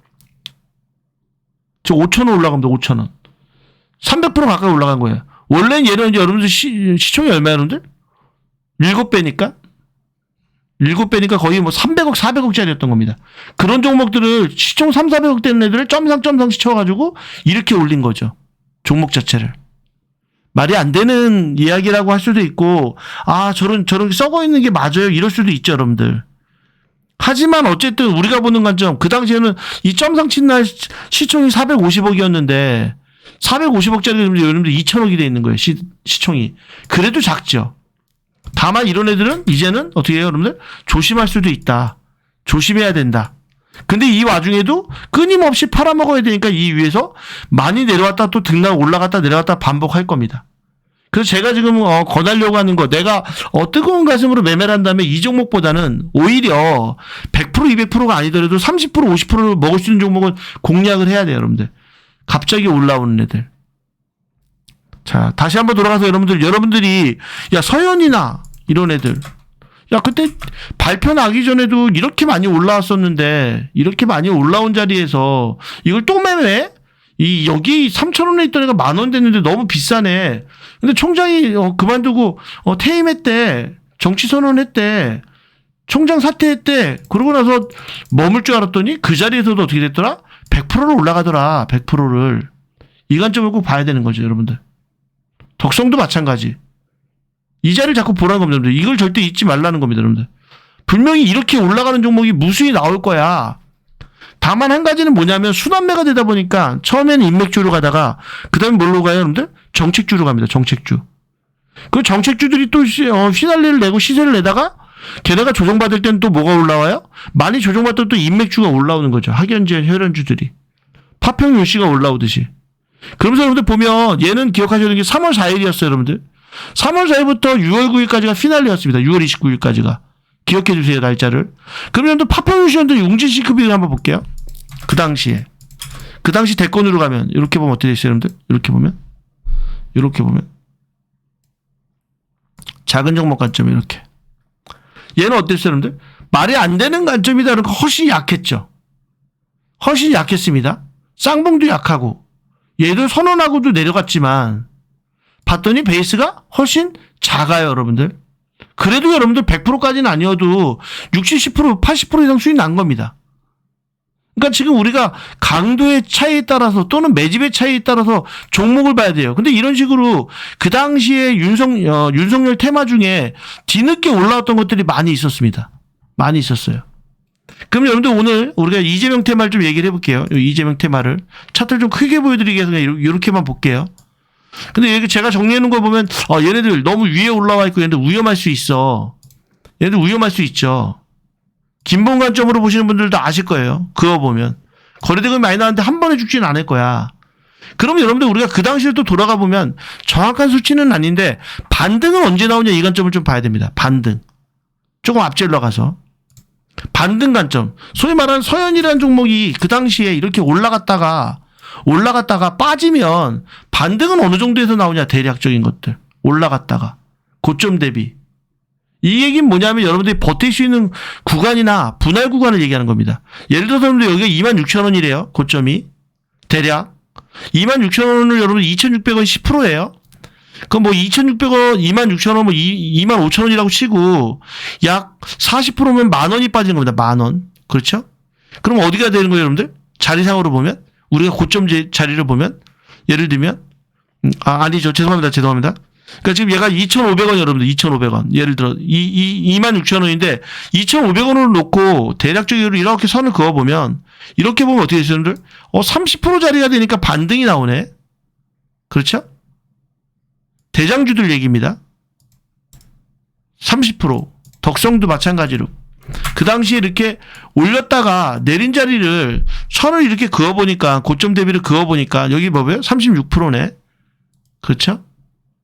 지금 5,000원 올라갑니다. 5,000원. 300% 가까이 올라간 거예요. 원래는 얘는 이제 여러분들 시총이 얼마야, 여러분들? 7배니까? 7배니까 거의 뭐 300억, 400억짜리였던 겁니다. 그런 종목들을 시총 3, 400억 되는 애들을 점상 시켜가지고 이렇게 올린 거죠. 종목 자체를. 말이 안 되는 이야기라고 할 수도 있고, 저런 썩어 있는 게 맞아요. 이럴 수도 있죠, 여러분들. 하지만 어쨌든 우리가 보는 관점, 그 당시에는 이 점상 친 날 시총이 450억이었는데 450억짜리 여러분들 2,000억이 돼 있는 거예요. 시총이. 그래도 작죠. 다만 이런 애들은 이제는 어떻게 해요, 여러분들? 조심할 수도 있다. 조심해야 된다. 근데 이 와중에도 끊임없이 팔아먹어야 되니까 이 위에서 많이 내려왔다 또 등락 올라갔다 내려갔다 반복할 겁니다. 그래서 제가 지금 권하려고 하는 거, 내가 뜨거운 가슴으로 매매를 한다면 이 종목보다는 오히려 100% 200%가 아니더라도 30% 50%를 먹을 수 있는 종목은 공략을 해야 돼요, 여러분들. 갑자기 올라오는 애들. 자, 다시 한번 돌아가서 여러분들이 야 서현이나 이런 애들, 야 그때 발표 나기 전에도 이렇게 많이 올라왔었는데 이렇게 많이 올라온 자리에서 이걸 또 매매? 여기 3,000원에 있던 애가 10,000원 됐는데 너무 비싸네. 근데 총장이 그만두고 퇴임했대. 정치 선언했대. 총장 사퇴했대. 그러고 나서 머물 줄 알았더니 그 자리에서도 어떻게 됐더라? 100%를 올라가더라. 100%를. 이 관점을 꼭 봐야 되는 거죠, 여러분들. 덕성도 마찬가지. 이 자리를 자꾸 보라는 겁니다, 여러분들. 이걸 절대 잊지 말라는 겁니다, 여러분들. 분명히 이렇게 올라가는 종목이 무수히 나올 거야. 다만 한 가지는 뭐냐면 순환매가 되다 보니까 처음에는 인맥주로 가다가 그 다음에 뭘로 가요, 여러분들? 정책주로 갑니다. 정책주. 그 정책주들이 또 휘날리를 내고 시세를 내다가 걔네가 조정받을 때는 또 뭐가 올라와요? 많이 조정받을 또 인맥주가 올라오는 거죠. 학연제, 혈연주들이. 파평윤씨가 올라오듯이. 그러면서 여러분들 보면 얘는 기억하셔야 되는 게 3월 4일이었어요, 여러분들. 3월 4일부터 6월 9일까지가 피날레였습니다. 6월 29일까지가. 기억해 주세요, 날짜를. 그러면 또 파평윤씨한테 용진시급을 한번 볼게요. 그 당시에. 그 당시 대권으로 가면 이렇게 보면 어떻게 되시죠, 여러분들? 이렇게 보면. 작은 종목 관점이 이렇게. 얘는 어땠어요, 여러분들? 말이 안 되는 관점이다. 그러니까 훨씬 약했죠. 훨씬 약했습니다. 쌍봉도 약하고 얘도 선언하고도 내려갔지만 봤더니 베이스가 훨씬 작아요, 여러분들. 그래도 여러분들 100%까지는 아니어도 60, 70%, 80% 이상 수익 난 겁니다. 그러니까 지금 우리가 강도의 차이에 따라서 또는 매집의 차이에 따라서 종목을 봐야 돼요. 근데 이런 식으로 그 당시에 윤석열 테마 중에 뒤늦게 올라왔던 것들이 많이 있었습니다. 많이 있었어요. 그럼 여러분들 오늘 우리가 이재명 테마를 좀 얘기를 해볼게요. 이재명 테마를. 차트를 좀 크게 보여드리기 위해서 이렇게만 볼게요. 근데 여기 제가 정리해놓은 거 보면 얘네들 너무 위에 올라와 있고 얘네들 위험할 수 있어. 얘네들 위험할 수 있죠. 긴봉 관점으로 보시는 분들도 아실 거예요. 그거 보면. 거래대금이 많이 나왔는데 한 번에 죽지는 않을 거야. 그러면 여러분들 우리가 그 당시를 또 돌아가 보면 정확한 수치는 아닌데 반등은 언제 나오냐 이 관점을 좀 봐야 됩니다. 반등. 조금 앞질러 가서. 반등 관점. 소위 말하는 서현이라는 종목이 그 당시에 이렇게 올라갔다가 빠지면 반등은 어느 정도에서 나오냐 대략적인 것들. 올라갔다가. 고점 대비. 이 얘기는 뭐냐면 여러분들이 버틸 수 있는 구간이나 분할 구간을 얘기하는 겁니다. 예를 들어서 여러분들 여기가 26,000원이래요. 고점이. 대략. 26,000원을 여러분 2,600원 10%예요. 그럼 뭐 2,600원, 26,000원, 뭐 25,000원이라고 치고 약 40%면 10,000원이 빠지는 겁니다. 10,000원. 그렇죠? 그럼 어디가 되는 거예요, 여러분들? 자리상으로 보면? 우리가 고점 자리를 보면? 예를 들면? 아니죠. 죄송합니다. 그러니까 지금 얘가 2,500원 여러분들 2,500원. 예를 들어 26,000원인데 2,500원을 놓고 대략적으로 이렇게 선을 그어 보면 이렇게 보면 어떻게 되시죠, 여러분들? 30% 자리가 되니까 반등이 나오네. 그렇죠? 대장주들 얘기입니다. 30%. 덕성도 마찬가지로. 그 당시에 이렇게 올렸다가 내린 자리를 선을 이렇게 그어보니까 고점 대비를 그어보니까 여기 뭐예요? 36%네. 그렇죠?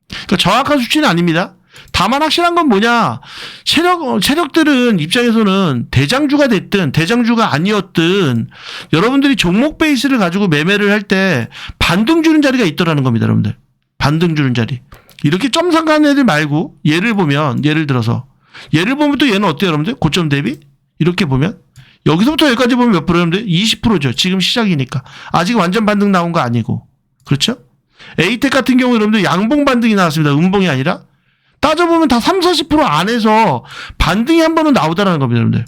그러니까 정확한 수치는 아닙니다. 다만 확실한 건 뭐냐? 세력들은 입장에서는 대장주가 됐든 대장주가 아니었든 여러분들이 종목 베이스를 가지고 매매를 할 때 반등 주는 자리가 있더라는 겁니다, 여러분들. 반등 주는 자리. 이렇게 점 상가는 애들 말고 예를 보면 또 얘는 어때요, 여러분들? 고점 대비? 이렇게 보면 여기서부터 여기까지 보면 몇 프로 여러분들? 20%죠. 지금 시작이니까. 아직 완전 반등 나온 거 아니고. 그렇죠? 에이텍 같은 경우 여러분들 양봉 반등이 나왔습니다. 음봉이 아니라. 따져보면 다 30, 40% 안에서 반등이 한 번은 나오다라는 겁니다, 여러분들.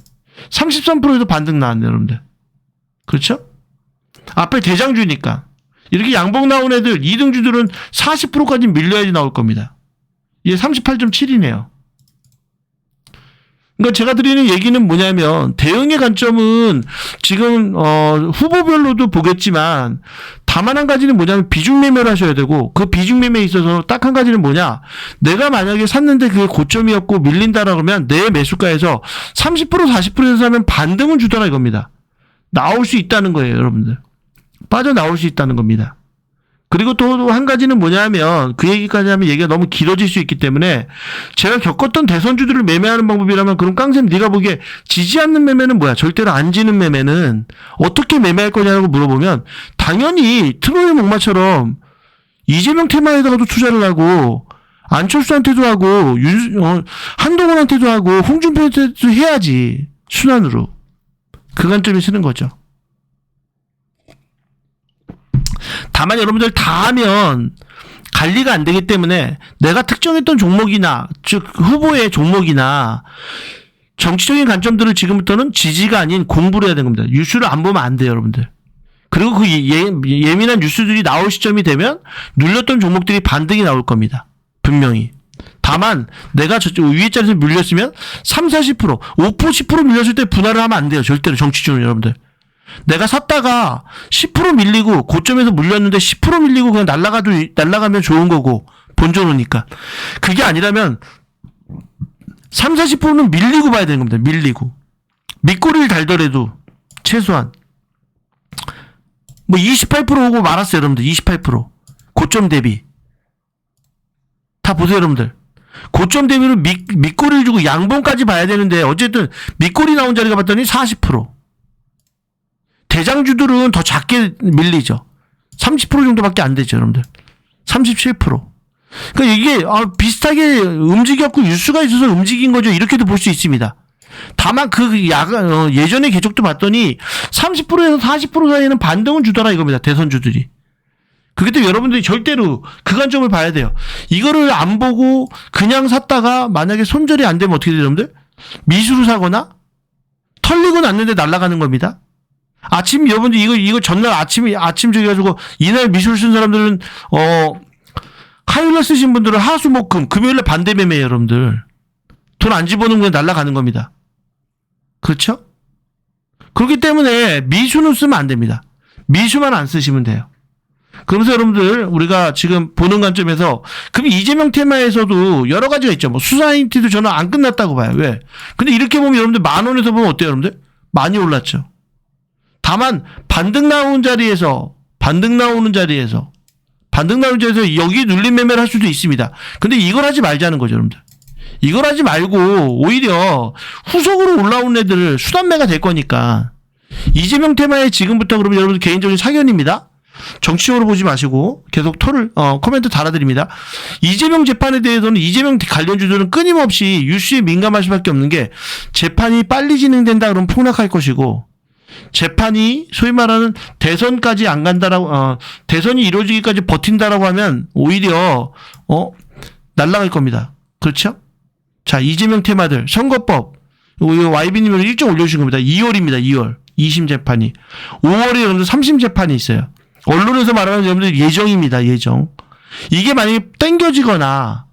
33%에도 반등 나왔네요, 여러분들. 그렇죠? 앞에 대장주니까. 이렇게 양봉 나온 애들, 2등주들은 40%까지 밀려야지 나올 겁니다. 이게 38.7이네요. 그러니까 제가 드리는 얘기는 뭐냐면 대응의 관점은 지금 후보별로도 보겠지만 다만 한 가지는 뭐냐면 비중 매매를 하셔야 되고 그 비중 매매에 있어서 딱 한 가지는 뭐냐 내가 만약에 샀는데 그게 고점이었고 밀린다라 그러면 내 매수가에서 30% 40%에서 사면 반등은 주더라 이겁니다. 나올 수 있다는 거예요, 여러분들. 빠져나올 수 있다는 겁니다. 그리고 또 한 가지는 뭐냐면 그 얘기까지 하면 얘기가 너무 길어질 수 있기 때문에 제가 겪었던 대선주들을 매매하는 방법이라면 그럼 깡쌤 네가 보기에 지지 않는 매매는 뭐야? 절대로 안 지는 매매는 어떻게 매매할 거냐고 물어보면 당연히 트로이 목마처럼 이재명 테마에다가도 투자를 하고 안철수한테도 하고 한동훈한테도 하고 홍준표한테도 해야지. 순환으로. 그 관점이 쓰는 거죠. 다만 여러분들 다 하면 관리가 안 되기 때문에 내가 특정했던 종목이나 즉 후보의 종목이나 정치적인 관점들을 지금부터는 지지가 아닌 공부를 해야 되는 겁니다. 뉴스를 안 보면 안 돼요, 여러분들. 그리고 그 예민한 뉴스들이 나올 시점이 되면 눌렸던 종목들이 반등이 나올 겁니다. 분명히. 다만 내가 저쪽 위에 자리에서 밀렸으면 3, 40%, 5%, 10% 밀렸을 때 분할을 하면 안 돼요. 절대로 정치적으로 여러분들. 내가 샀다가 10% 밀리고 고점에서 물렸는데 10% 밀리고 그냥 날아가면 좋은 거고 본전오니까. 그게 아니라면 3, 40%는 밀리고 봐야 되는 겁니다. 밀리고. 밑꼬리를 달더라도 최소한 뭐 28% 오고 말았어요, 여러분들. 28%. 고점 대비. 다 보세요, 여러분들. 고점 대비로 밑꼬리를 주고 양봉까지 봐야 되는데 어쨌든 밑꼬리 나온 자리가 봤더니 40%. 대장주들은 더 작게 밀리죠. 30% 정도밖에 안 되죠, 여러분들. 37%. 그러니까 이게 비슷하게 움직였고 유수가 있어서 움직인 거죠. 이렇게도 볼 수 있습니다. 다만 예전의 궤적도 봤더니 30%에서 40% 사이에는 반등은 주더라 이겁니다. 대선주들이. 그렇기 때문에 여러분들이 절대로 그 관점을 봐야 돼요. 이거를 안 보고 그냥 샀다가 만약에 손절이 안 되면 어떻게 돼요, 여러분들? 미수로 사거나 털리고 났는데 날아가는 겁니다. 여러분들 이거 전날 아침 저기 가지고 이날 미수를 쓴 사람들은 화요일날 쓰신 분들은 하수목금 금요일날 반대매매예요, 여러분들. 돈 안 집어넣으면 그냥 날아가는 겁니다. 그렇죠? 그렇기 때문에 미수는 쓰면 안 됩니다. 미수만 안 쓰시면 돼요. 그러면서 여러분들 우리가 지금 보는 관점에서 그럼 이재명 테마에서도 여러 가지가 있죠. 뭐 수사인티도 저는 안 끝났다고 봐요. 왜? 근데 이렇게 보면 여러분들 10,000원에서 보면 어때요, 여러분들? 많이 올랐죠. 다만 반등 나오는 자리에서 여기 눌림 매매를 할 수도 있습니다. 근데 이걸 하지 말자는 거죠, 여러분들. 이걸 하지 말고 오히려 후속으로 올라온 애들을 수단매가 될 거니까 이재명 테마에 지금부터 그러면 여러분들 개인적인 사견입니다. 정치적으로 보지 마시고 계속 코멘트 달아드립니다. 이재명 재판에 대해서는 이재명 관련주들은 끊임없이 유수에 민감할 수밖에 없는 게 재판이 빨리 진행된다 그러면 폭락할 것이고 재판이 소위 말하는 대선까지 안 간다라고 대선이 이루어지기까지 버틴다라고 하면 오히려 날아갈 겁니다. 그렇죠? 자, 이재명 테마들 선거법 YB님으로 일정 올려주신 겁니다. 2월입니다. 2월 2심 재판이 5월에 여러분들 3심 재판이 있어요. 언론에서 말하는 여러분들 예정입니다. 예정. 이게 만약에 땡겨지거나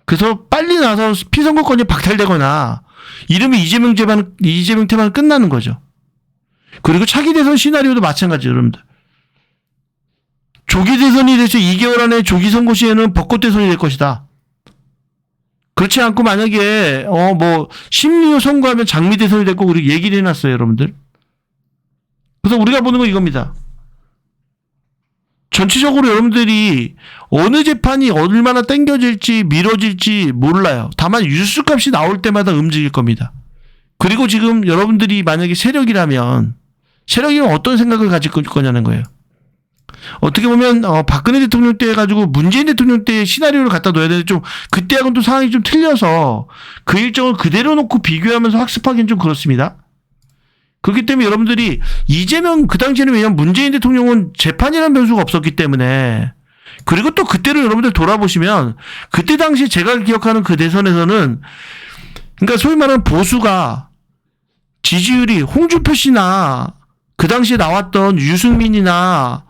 그래서 빨리 나서 피선거권이 박탈되거나 이러면 이재명 테마는 끝나는 거죠. 그리고 차기 대선 시나리오도 마찬가지예요, 여러분들. 조기 대선이 돼서 2개월 안에 조기 선거 시에는 벚꽃 대선이 될 것이다. 그렇지 않고 만약에 심리로 선거하면 장미 대선이 될 거고 우리 얘기를 해놨어요, 여러분들. 그래서 우리가 보는 건 이겁니다. 전체적으로 여러분들이 어느 재판이 얼마나 땡겨질지 미뤄질지 몰라요. 다만 뉴스값이 나올 때마다 움직일 겁니다. 그리고 지금 여러분들이 만약에 세력이라면 어떤 생각을 가질 거냐는 거예요. 어떻게 보면 박근혜 대통령 때 해가지고 문재인 대통령 때 시나리오를 갖다 놓아야 되는데 좀 그때하고는 또 상황이 좀 틀려서 그 일정을 그대로 놓고 비교하면서 학습하기는 좀 그렇습니다. 그렇기 때문에 여러분들이 이재명 그 당시에는 왜냐면 문재인 대통령은 재판이라는 변수가 없었기 때문에 그리고 또 그때를 여러분들 돌아보시면 그때 당시 제가 기억하는 그 대선에서는 그러니까 소위 말하는 보수가 지지율이 홍준표 씨나 그 당시에 나왔던 유승민이나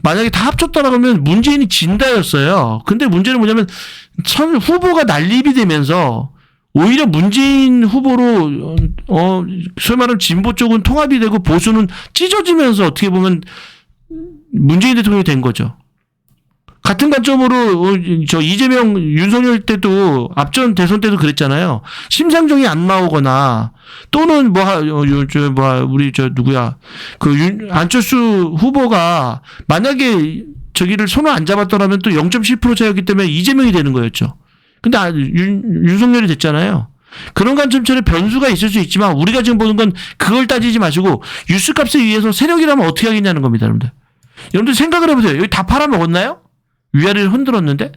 만약에 다 합쳤다라고 하면 문재인이 진다였어요. 근데 문제는 뭐냐면 후보가 난립이 되면서 오히려 문재인 후보로 소위 말하는 진보 쪽은 통합이 되고 보수는 찢어지면서 어떻게 보면 문재인 대통령이 된 거죠. 같은 관점으로 이재명 윤석열 때도 앞전 대선 때도 그랬잖아요. 심상정이 안 나오거나 또는 안철수 후보가 만약에 저기를 손을 안 잡았더라면 또 0.7% 차였기 때문에 이재명이 되는 거였죠. 근데 윤석열이 됐잖아요. 그런 관점처럼 변수가 있을 수 있지만 우리가 지금 보는 건 그걸 따지지 마시고 뉴스값에 의해서 세력이라면 어떻게 하겠냐는 겁니다, 여러분들. 여러분들 생각을 해보세요. 여기 다 팔아먹었나요? 위아래를 흔들었는데?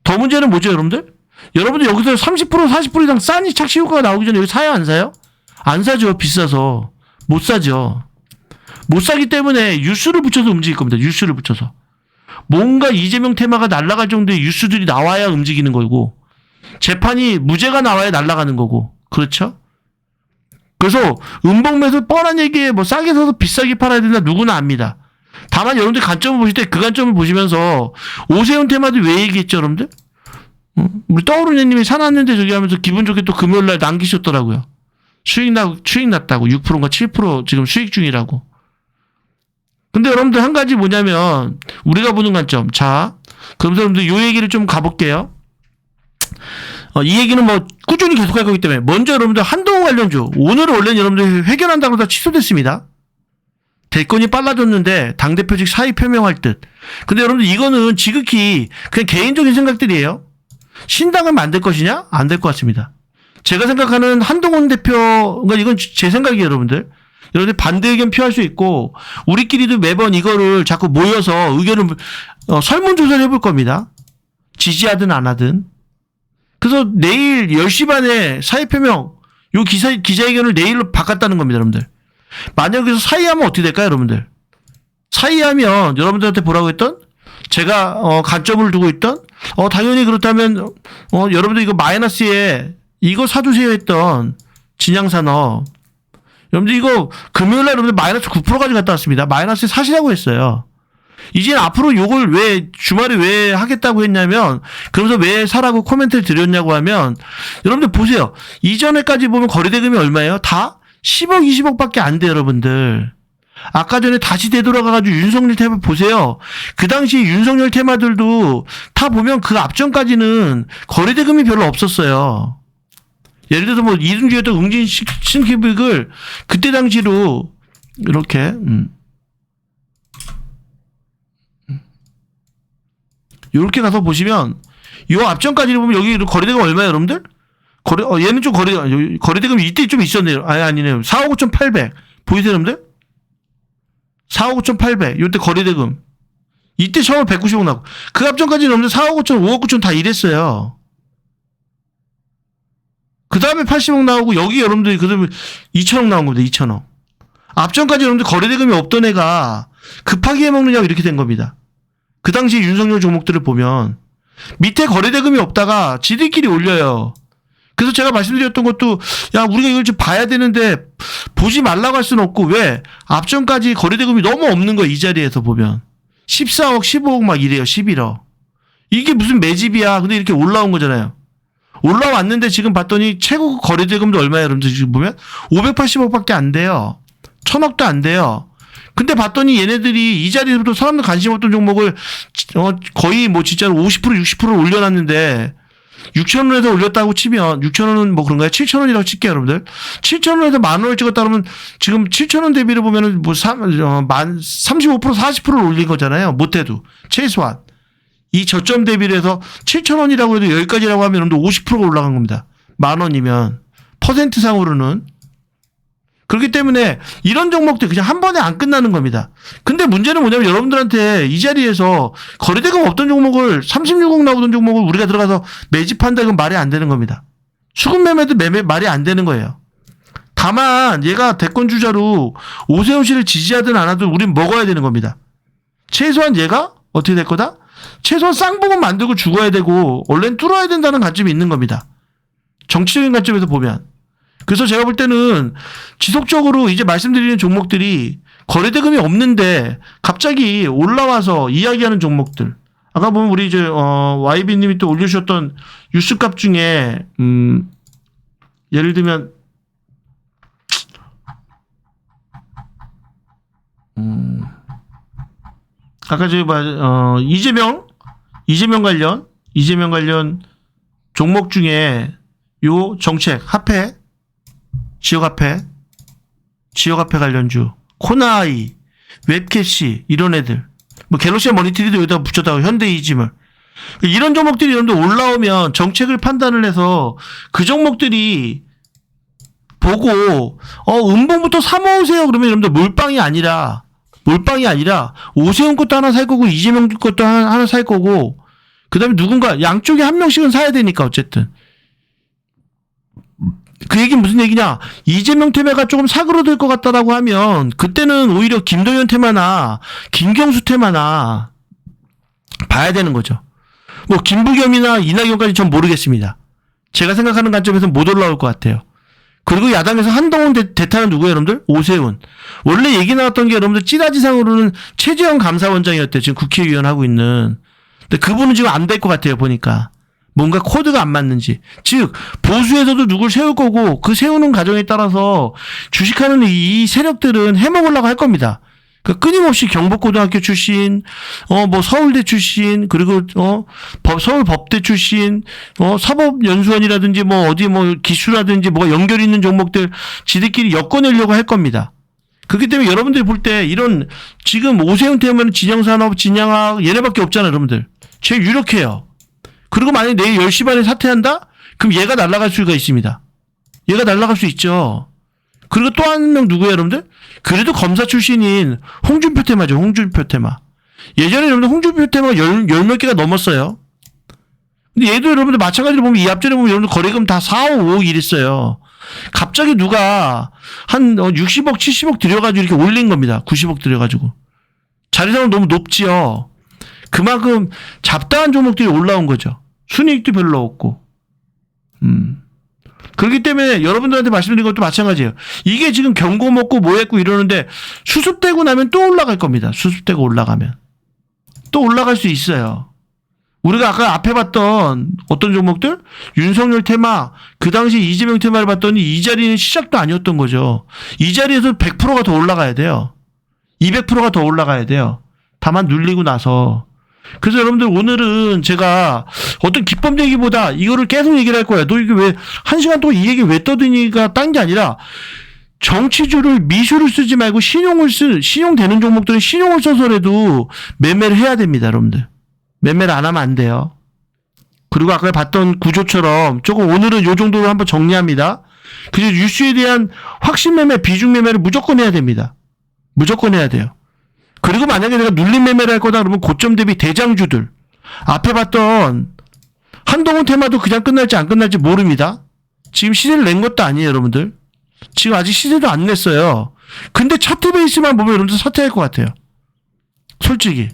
더 문제는 뭐죠, 여러분들? 여러분들 여기서 30% 40% 이상 싼 착시 효과가 나오기 전에 여기 사요, 안 사요? 안 사죠. 비싸서. 못 사죠. 못 사기 때문에 뉴스를 붙여서 움직일 겁니다. 뉴스를 붙여서. 뭔가 이재명 테마가 날아갈 정도의 뉴스들이 나와야 움직이는 거고 재판이 무죄가 나와야 날아가는 거고 그렇죠? 그래서 음봉매수 뻔한 얘기에 싸게 사서 비싸게 팔아야 된다 누구나 압니다. 다만 여러분들 관점을 보실 때 그 관점을 보시면서 오세훈 테마도 왜 얘기했죠, 여러분들? 우리 떠오르네님이 사놨는데 저기 하면서 기분 좋게 또 금요일날 남기셨더라고요. 수익 났다고 6%인가 7% 지금 수익 중이라고. 근데 여러분들 한 가지 뭐냐면 우리가 보는 관점. 자, 그럼 여러분들 요 얘기를 좀 가볼게요. 이 얘기는 뭐 꾸준히 계속할 거기 때문에 먼저 여러분들 한동훈 관련주 오늘은 원래 여러분들 회견한다고 다 취소됐습니다. 대권이 빨라졌는데 당대표직 사의 표명할 듯. 근데 여러분들 이거는 지극히 그냥 개인적인 생각들이에요. 신당을 만들 것이냐? 안 될 것 같습니다. 제가 생각하는 한동훈 대표, 그러니까 이건 제 생각이에요, 여러분들. 여러분들 반대 의견 표할 수 있고 우리끼리도 매번 이거를 자꾸 모여서 의견을 설문조사를 해볼 겁니다. 지지하든 안 하든. 그래서 내일 10시 반에 사의 표명 요 기자회견을 내일로 바꿨다는 겁니다, 여러분들. 만약 여기서 사의하면 어떻게 될까요, 여러분들? 사의하면 여러분들한테 뭐라고 했던? 제가 관점을 두고 있던 당연히 그렇다면 여러분들 이거 마이너스에 이거 사주세요 했던 진양산업 여러분들 이거 금요일날 여러분들 마이너스 9%까지 갔다 왔습니다. 마이너스에 사시라고 했어요. 이제 앞으로 요걸 왜 주말에 왜 하겠다고 했냐면 그러면서 왜 사라고 코멘트를 드렸냐고 하면 여러분들 보세요. 이전에까지 보면 거래대금이 얼마예요? 다 10억 20억밖에 안 돼요, 여러분들. 아까 전에 다시 되돌아가가지고 윤석열 테마 보세요. 그 당시 윤석열 테마들도 다 보면 그 앞전까지는 거래대금이 별로 없었어요. 예를 들어서 뭐 이등주였던 응진 신기빅을 그때 당시로 이렇게 이렇게 가서 보시면 요 앞전까지를 보면 여기 거래대금 얼마예요, 여러분들? 얘는 좀 거래대금이 이때 좀 있었네요. 아니네요. 4억 5,800 보이세요, 여러분들? 4억 5,800 요때 거래대금 이때 처음에 190억 나고 그 앞전까지는 여러분들 4억 5천 5억 9천 다 이랬어요. 그 다음에 80억 나오고 여기 여러분들이 그 다음에 2천억 나온 겁니다. 2천억. 앞전까지 여러분들 거래대금이 없던 애가 급하게 해먹느냐고 이렇게 된 겁니다. 그 당시 윤석열 종목들을 보면 밑에 거래대금이 없다가 지들끼리 올려요. 그래서 제가 말씀드렸던 것도 야 우리가 이걸 좀 봐야 되는데 보지 말라고 할 수는 없고 왜 앞전까지 거래대금이 너무 없는 거야. 이 자리에서 보면 14억 15억 막 이래요. 11억 이게 무슨 매집이야. 근데 이렇게 올라온 거잖아요. 올라왔는데 지금 봤더니 최고 거래대금도 얼마예요? 여러분들 지금 보면 580억밖에 안 돼요. 1000억도 안 돼요. 근데 봤더니 얘네들이 이 자리에서부터 사람들 관심 없던 종목을 거의 뭐 진짜로 50% 60% 올려놨는데 6,000원에서 올렸다고 치면 6,000원은 뭐 그런가요? 7,000원이라고 칠게요, 여러분들. 7,000원에서 10,000원을 찍었다 그러면 지금 7,000원 대비를 보면은 뭐 35% 40%를 올린 거잖아요. 못해도 최소한 이 저점 대비를 해서 7,000원이라고 해도 여기까지라고 하면 여러분들 50%가 올라간 겁니다. 10,000원이면 퍼센트 상으로는. 그렇기 때문에 이런 종목들 그냥 한 번에 안 끝나는 겁니다. 근데 문제는 뭐냐면 여러분들한테 이 자리에서 거래대금 없던 종목을 36억 나오던 종목을 우리가 들어가서 매집한다 이건 말이 안 되는 겁니다. 수급 매매도 말이 안 되는 거예요. 다만 얘가 대권 주자로 오세훈 씨를 지지하든 안 하든 우린 먹어야 되는 겁니다. 최소한 얘가 어떻게 될 거다? 최소한 쌍봉은 만들고 죽어야 되고 원래는 뚫어야 된다는 관점이 있는 겁니다. 정치적인 관점에서 보면. 그래서 제가 볼 때는 지속적으로 이제 말씀드리는 종목들이 거래대금이 없는데 갑자기 올라와서 이야기하는 종목들. 아까 보면 우리 이제 YB님이 또 올려주셨던 뉴스값 중에 예를 들면 아까 저기 이재명 관련 종목 중에 요 정책 화폐 지역화폐 관련주, 코나이, 웹캐시 이런 애들, 뭐 갤럭시 머니터리도 여기다 붙였다고 현대이지물 이런 종목들이 여러분들 올라오면 정책을 판단을 해서 그 종목들이 보고 음봉부터 사모으세요 그러면 여러분들 몰빵이 아니라 오세훈 것도 하나 살 거고 이재명 것도 하나 살 거고 그다음에 누군가 양쪽에 한 명씩은 사야 되니까 어쨌든. 그 얘기는 무슨 얘기냐? 이재명 테마가 조금 사그러들 것 같다라고 하면 그때는 오히려 김동연 테마나 김경수 테마나 봐야 되는 거죠. 뭐 김부겸이나 이낙연까지 전 모르겠습니다. 제가 생각하는 관점에서는 못 올라올 것 같아요. 그리고 야당에서 한동훈 대타는 누구예요, 여러분들? 오세훈. 원래 얘기 나왔던 게 여러분들 찌라지상으로는 최재형 감사원장이었대요. 지금 국회의원 하고 있는. 근데 그분은 지금 안 될 것 같아요, 보니까. 뭔가 코드가 안 맞는지. 즉 보수에서도 누굴 세울 거고 그 세우는 과정에 따라서 주식하는 이 세력들은 해먹으려고 할 겁니다. 그 끊임없이 경북고등학교 출신, 뭐 서울대 출신, 그리고 서울법대 출신, 사법연수원이라든지 뭐 어디 뭐 기수라든지 뭐가 연결이 있는 종목들 지들끼리 엮어내려고 할 겁니다. 그렇기 때문에 여러분들이 볼 때 이런 지금 오세훈 태우면 진영산업, 진양학 얘네밖에 없잖아요, 여러분들. 제일 유력해요. 그리고 만약에 내일 10시 반에 사퇴한다? 그럼 얘가 날아갈 수가 있습니다. 얘가 날아갈 수 있죠. 그리고 또 한 명 누구예요, 여러분들? 그래도 검사 출신인 홍준표 테마죠, 홍준표 테마. 예전에 여러분들 홍준표 테마가 열 몇 개가 넘었어요. 근데 얘도 여러분들 마찬가지로 보면 이 앞전에 보면 여러분들 거래금 다 4억, 5억 이랬어요. 갑자기 누가 한 60억, 70억 들여가지고 이렇게 올린 겁니다. 90억 들여가지고. 자리상은 너무 높지요. 그만큼 잡다한 종목들이 올라온 거죠. 순이익도 별로 없고. 그렇기 때문에 여러분들한테 말씀드린 것도 마찬가지예요. 이게 지금 경고 먹고 뭐 했고 이러는데 수습되고 나면 또 올라갈 겁니다. 수습되고 올라가면. 또 올라갈 수 있어요. 우리가 아까 앞에 봤던 어떤 종목들? 윤석열 테마, 그 당시 이재명 테마를 봤더니 이 자리는 시작도 아니었던 거죠. 이 자리에서 100%가 더 올라가야 돼요. 200%가 더 올라가야 돼요. 다만 눌리고 나서. 그래서 여러분들 오늘은 제가 어떤 기법 얘기보다 이거를 계속 얘기를 할 거야. 너 이게 왜, 1시간 동안 이 얘기 왜 떠드니가 딴 게 아니라 정치주를 미수를 쓰지 말고 신용되는 종목들은 신용을 써서라도 매매를 해야 됩니다, 여러분들. 매매를 안 하면 안 돼요. 그리고 아까 봤던 구조처럼 조금 오늘은 요 정도로 한번 정리합니다. 그리고 뉴스에 대한 확신 매매, 비중 매매를 무조건 해야 됩니다. 무조건 해야 돼요. 그리고 만약에 내가 눌림 매매를 할 거다 그러면 고점 대비 대장주들. 앞에 봤던 한동훈 테마도 그냥 끝날지 안 끝날지 모릅니다. 지금 시세를 낸 것도 아니에요, 여러분들. 지금 아직 시세도 안 냈어요. 근데 차트 베이스만 보면 여러분들 사퇴할 것 같아요. 솔직히.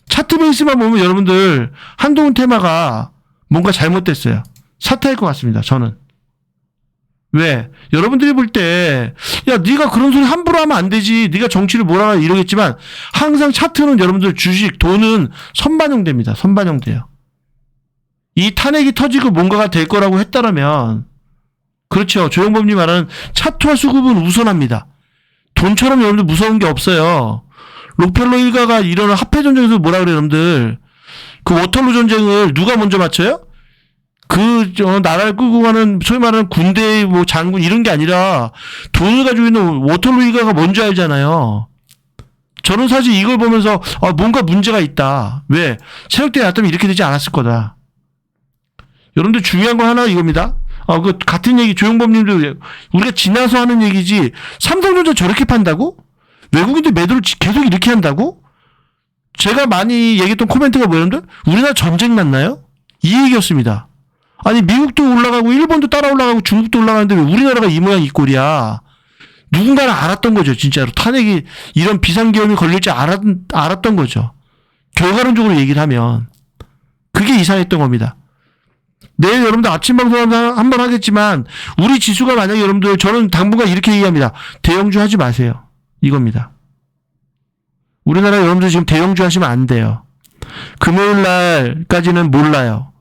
차트 베이스만 보면 여러분들 한동훈 테마가 뭔가 잘못됐어요. 사퇴할 것 같습니다. 저는. 왜? 여러분들이 볼 때 야 네가 그런 소리 함부로 하면 안 되지. 네가 정치를 뭐라 이러겠지만 항상 차트는 여러분들 주식, 돈은 선반영됩니다. 선반영돼요. 이 탄핵이 터지고 뭔가가 될 거라고 했다라면 그렇죠. 조영범님 말하는 차트와 수급은 우선합니다. 돈처럼 여러분들 무서운 게 없어요. 록펠러 일가가 일어난 합해 전쟁에서 뭐라 그래요, 여러분들? 그 워털루 전쟁을 누가 먼저 맞춰요? 나라를 끌고 가는 소위 말하는 군대 뭐 장군 이런 게 아니라 돈을 가지고 있는 워털루 일가가 먼저 알잖아요. 저는 사실 이걸 보면서 뭔가 문제가 있다. 왜? 체육대회 났다면 이렇게 되지 않았을 거다. 여러분들 중요한 거 하나 이겁니다. 그 같은 얘기 조용범님도 우리가 지나서 하는 얘기지. 삼성전자 저렇게 판다고? 외국인들 매도를 계속 이렇게 한다고? 제가 많이 얘기했던 코멘트가 뭐였는데 우리나라 전쟁 났나요? 이 얘기였습니다. 아니 미국도 올라가고 일본도 따라 올라가고 중국도 올라가는데 왜 우리나라가 이 모양 이 꼴이야. 누군가는 알았던 거죠. 진짜로 탄핵이 이런 비상계엄이 걸릴지 알았던 거죠. 결과론적으로 얘기를 하면 그게 이상했던 겁니다. 내일 여러분들 아침 방송 한번 하겠지만 우리 지수가 만약에 여러분들 저는 당분간 이렇게 얘기합니다. 대형주 하지 마세요. 이겁니다. 우리나라 여러분들 지금 대형주 하시면 안 돼요. 금요일 날까지는 몰라요.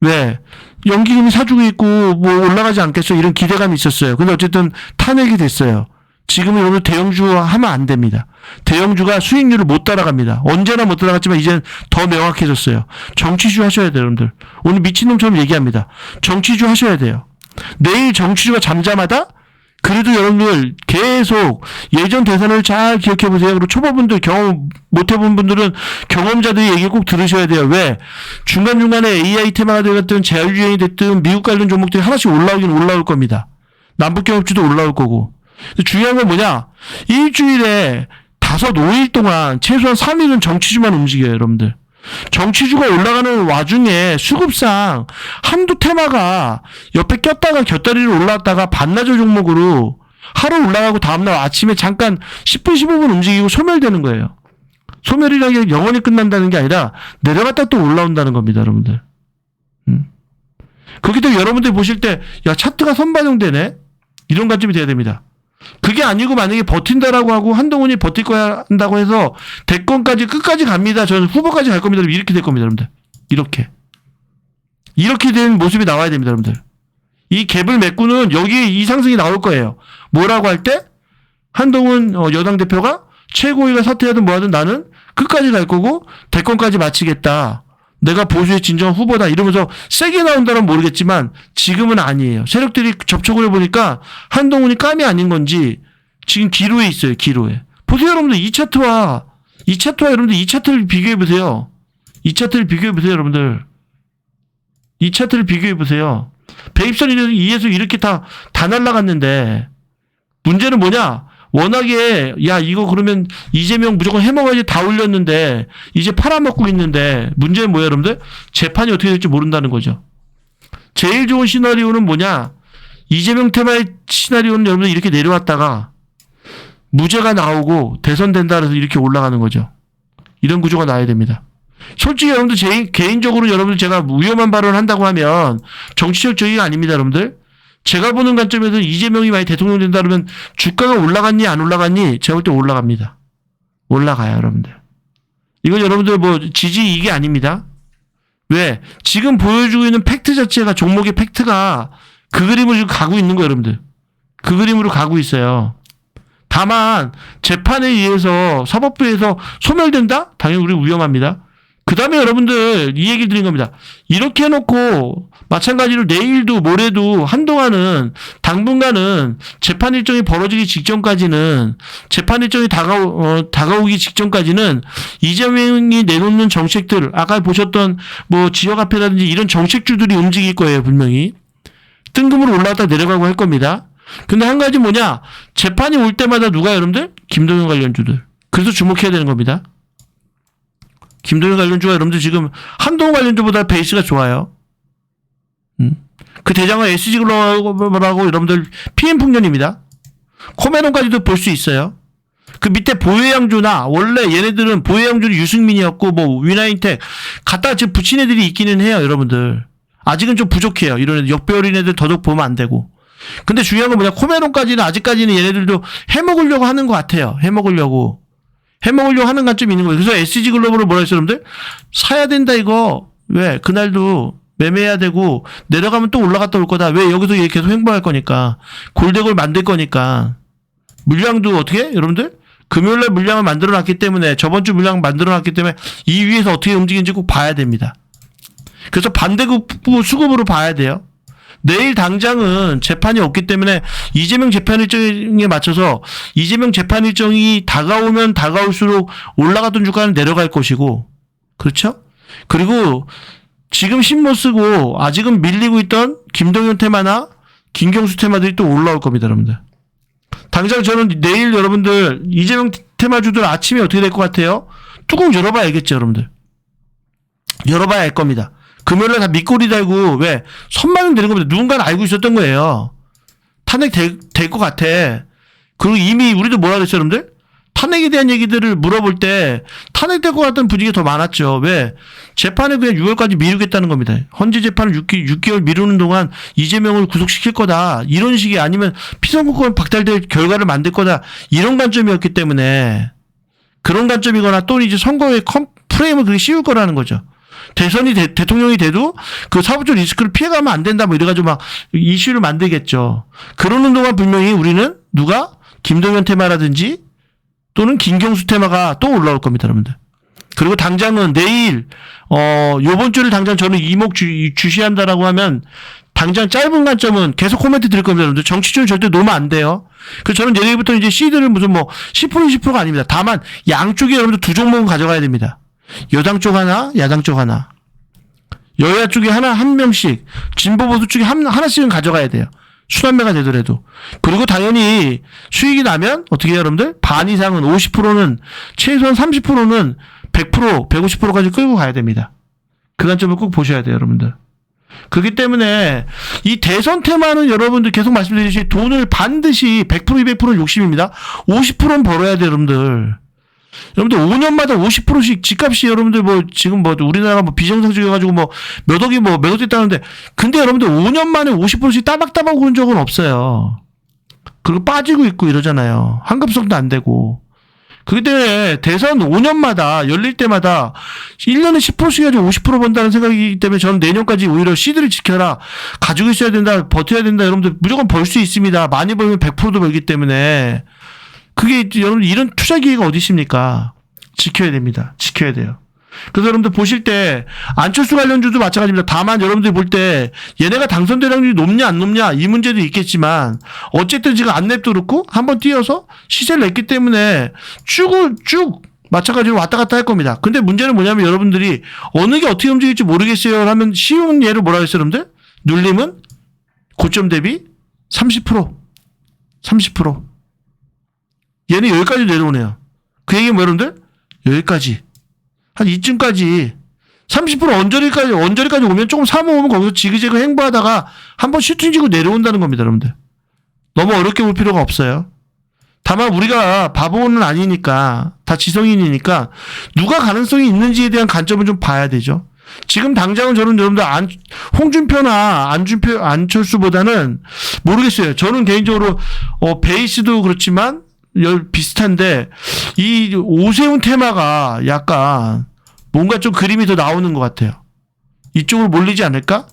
왜? 연기금이 사주고 있고 뭐 올라가지 않겠어 이런 기대감이 있었어요. 근데 어쨌든 탄핵이 됐어요. 지금은 여러분 대형주 하면 안 됩니다. 대형주가 수익률을 못 따라갑니다. 언제나 못 따라갔지만 이제는 더 명확해졌어요. 정치주 하셔야 돼요, 여러분들. 오늘 미친놈처럼 얘기합니다. 정치주 하셔야 돼요. 내일 정치주가 잠잠하다? 그래도 여러분들 계속 예전 대선을 잘 기억해 보세요. 그리고 초보분들 경험 못 해본 분들은 경험자들의 얘기 꼭 들으셔야 돼요. 왜? 중간중간에 AI 테마가 되었든 자율주행이 됐든 미국 관련 종목들이 하나씩 올라오긴 올라올 겁니다. 남북경협주도 올라올 거고. 중요한 건 뭐냐? 일주일에 5-5일 동안 최소한 3일은 정치주만 움직여요, 여러분들. 정치주가 올라가는 와중에 수급상 한두 테마가 옆에 꼈다가 곁다리를 올라왔다가 반나절 종목으로 하루 올라가고 다음날 아침에 잠깐 10분 15분 움직이고 소멸되는 거예요. 소멸이라는 게 영원히 끝난다는 게 아니라 내려갔다 또 올라온다는 겁니다, 여러분들. 그렇기 때문에 여러분들 보실 때 야 차트가 선반영되네? 이런 관점이 돼야 됩니다. 그게 아니고 만약에 버틴다라고 하고 한동훈이 버틸 거야 한다고 해서 대권까지 끝까지 갑니다. 저는 후보까지 갈 겁니다. 이렇게 될 겁니다, 여러분들. 이렇게. 이렇게 된 모습이 나와야 됩니다, 여러분들. 이 갭을 메꾸는 여기에 이 상승이 나올 거예요. 뭐라고 할 때? 한동훈 여당 대표가 최고위가 사퇴하든 뭐하든 나는 끝까지 갈 거고 대권까지 마치겠다. 내가 보수의 진정한 후보다 이러면서 세게 나온다면 모르겠지만 지금은 아니에요. 세력들이 접촉을 해보니까 한동훈이 깜이 아닌 건지 지금 기로에 있어요. 기로에. 보세요 여러분들. 이 차트와 여러분들 이 차트를 비교해보세요. 이 차트를 비교해보세요 여러분들. 이 차트를 비교해보세요. 배입선 위에서 이렇게 다 날아갔는데 문제는 뭐냐? 워낙에 야 이거 그러면 이재명 무조건 해먹어야지 다 올렸는데 이제 팔아먹고 있는데 문제는 뭐예요 여러분들? 재판이 어떻게 될지 모른다는 거죠. 제일 좋은 시나리오는 뭐냐? 이재명 테마의 시나리오는 여러분들 이렇게 내려왔다가 무죄가 나오고 대선된다 해서 이렇게 올라가는 거죠. 이런 구조가 나와야 됩니다. 솔직히 여러분들 개인적으로 여러분들 제가 위험한 발언을 한다고 하면 정치적 저기가 아닙니다 여러분들. 제가 보는 관점에서 이재명이 만약 대통령 된다 그러면 주가가 올라갔니 안 올라갔니? 제가 볼 때 올라갑니다. 올라가요 여러분들. 이건 여러분들 뭐 지지 이게 아닙니다. 왜? 지금 보여주고 있는 팩트 자체가 종목의 팩트가 그 그림으로 지금 가고 있는 거예요 여러분들. 그 그림으로 가고 있어요. 다만 재판에 의해서 사법부에서 소멸된다? 당연히 우리 위험합니다. 그 다음에 여러분들 이 얘기 드린 겁니다. 이렇게 해놓고 마찬가지로 내일도 모레도 한동안은 당분간은 재판 일정이 벌어지기 직전까지는 재판 일정이 다가오기 직전까지는 이재명이 내놓는 정책들 아까 보셨던 뭐 지역화폐라든지 이런 정책주들이 움직일 거예요 분명히. 뜬금으로 올라갔다 내려가고 할 겁니다. 근데 한 가지 뭐냐? 재판이 올 때마다 누가 여러분들? 김동연 관련주들. 그래서 주목해야 되는 겁니다. 김동연 관련주가 여러분들 지금 한동훈 관련주보다 베이스가 좋아요. 그 대장은 SG글로벌하고 여러분들 PM풍년입니다. 코메론까지도 볼 수 있어요. 그 밑에 보혜양주나 원래 얘네들은 보혜양주는 유승민이었고 뭐 위나인텍 갖다 지금 붙인 애들이 있기는 해요 여러분들. 아직은 좀 부족해요. 이런 애들 역배열인 애들 더더욱 보면 안 되고. 근데 중요한 건 뭐냐? 코메론까지는 아직까지는 얘네들도 해먹으려고 하는 것 같아요. 해먹으려고 하는 관점이 있는 거예요. 그래서 SG글로벌을 뭐라 했어요, 여러분들? 사야 된다, 이거. 왜? 그날도 매매해야 되고, 내려가면 또 올라갔다 올 거다. 왜? 여기서 얘 계속 횡보할 거니까. 골덱을 만들 거니까. 물량도 어떻게? 여러분들? 금요일날 물량을 만들어 놨기 때문에, 저번 주 물량 만들어 놨기 때문에, 이 위에서 어떻게 움직이는지 꼭 봐야 됩니다. 그래서 반대급 수급으로 봐야 돼요. 내일 당장은 재판이 없기 때문에 이재명 재판 일정에 맞춰서 이재명 재판 일정이 다가오면 다가올수록 올라가던 주가는 내려갈 것이고 그렇죠? 그리고 지금 힘 못 쓰고 아직은 밀리고 있던 김동연 테마나 김경수 테마들이 또 올라올 겁니다 여러분들. 당장 저는 내일 여러분들 이재명 테마주들 아침에 어떻게 될 것 같아요? 뚜껑 열어봐야 알겠죠 여러분들. 열어봐야 알 겁니다. 금요일날 다 밑꼬리 달고 왜 선망은 되는 겁니다. 누군가는 알고 있었던 거예요. 탄핵 될 것 같아. 그리고 이미 우리도 뭐라 그랬어요 여러분들? 탄핵에 대한 얘기들을 물어볼 때 탄핵될 것 같다는 분위기가 더 많았죠. 왜? 재판을 그냥 6월까지 미루겠다는 겁니다. 헌재 재판을 6개월 미루는 동안 이재명을 구속시킬 거다. 이런 식이 아니면 피선거권 박탈될 결과를 만들 거다. 이런 관점이었기 때문에 그런 관점이거나 또 이제 선거의 프레임을 그렇게 씌울 거라는 거죠. 대선이 대통령이 돼도 그 사법적 리스크를 피해가면 안 된다 뭐 이래가지고 막 이슈를 만들겠죠. 그러는 동안 분명히 우리는 누가 김동연 테마라든지 또는 김경수 테마가 또 올라올 겁니다 여러분들. 그리고 당장은 내일 요번 주를 당장 저는 이목 주시한다라고 하면 당장 짧은 관점은 계속 코멘트 드릴 겁니다 여러분들. 정치적으로 절대 놓으면 안 돼요. 그래서 저는 내일부터 이제 시드를 무슨 뭐 10% 20%가 아닙니다. 다만 양쪽에 여러분들 두 종목은 가져가야 됩니다. 여당 쪽 하나, 야당 쪽 하나. 여야 쪽에 한 명씩, 진보 보수 쪽에 하나씩은 가져가야 돼요. 순환매가 되더라도. 그리고 당연히 수익이 나면 어떻게 해요, 여러분들? 반 이상은 50%는, 최소한 30%는 100%, 150%까지 끌고 가야 됩니다. 그 관점을 꼭 보셔야 돼요, 여러분들. 그렇기 때문에 이 대선 테마는 여러분들 계속 말씀드리듯이 돈을 반드시 100%, 200%는 욕심입니다. 50%는 벌어야 돼요, 여러분들. 여러분들 5년마다 50%씩 집값이 여러분들 뭐 지금 뭐 우리나라가 뭐 비정상적이어가지고 뭐 몇 억이 뭐 몇 억 됐다는데 근데 여러분들 5년 만에 50%씩 따박따박 오른 적은 없어요. 그리고 빠지고 있고 이러잖아요. 환급성도 안 되고. 그렇기 때문에 대선 5년마다 열릴 때마다 1년에 10%씩 해가지고 50% 번다는 생각이기 때문에 저는 내년까지 오히려 시드를 지켜라. 가지고 있어야 된다. 버텨야 된다. 여러분들 무조건 벌 수 있습니다. 많이 벌면 100%도 벌기 때문에. 그게 여러분 이런 투자 기회가 어디 있습니까? 지켜야 됩니다. 지켜야 돼요. 그래서 여러분들 보실 때 안철수 관련주도 마찬가지입니다. 다만 여러분들이 볼 때 얘네가 당선될 확률이 높냐 안 높냐 이 문제도 있겠지만 어쨌든 지금 안랩도 그렇고 한번 뛰어서 시세를 냈기 때문에 쭉 마찬가지로 왔다 갔다 할 겁니다. 근데 문제는 뭐냐면 여러분들이 어느 게 어떻게 움직일지 모르겠어요 하면 쉬운 예를 뭐라 했어요 여러분들? 눌림은 고점 대비 30% 얘는 여기까지 내려오네요. 그 얘기는 뭐 여러분들? 여기까지 한 이쯤까지 30% 언저리까지 오면 조금 사모으면 거기서 지그재그 행보하다가 한번 슈팅 지고 내려온다는 겁니다, 여러분들. 너무 어렵게 볼 필요가 없어요. 다만 우리가 바보는 아니니까 다 지성인이니까 누가 가능성이 있는지에 대한 관점은 좀 봐야 되죠. 지금 당장은 저는 여러분들 홍준표나 안철수보다는 모르겠어요. 저는 개인적으로 베이스도 그렇지만 비슷한데 이 오세훈 테마가 약간 뭔가 좀 그림이 더 나오는 것 같아요. 이쪽으로 몰리지 않을까?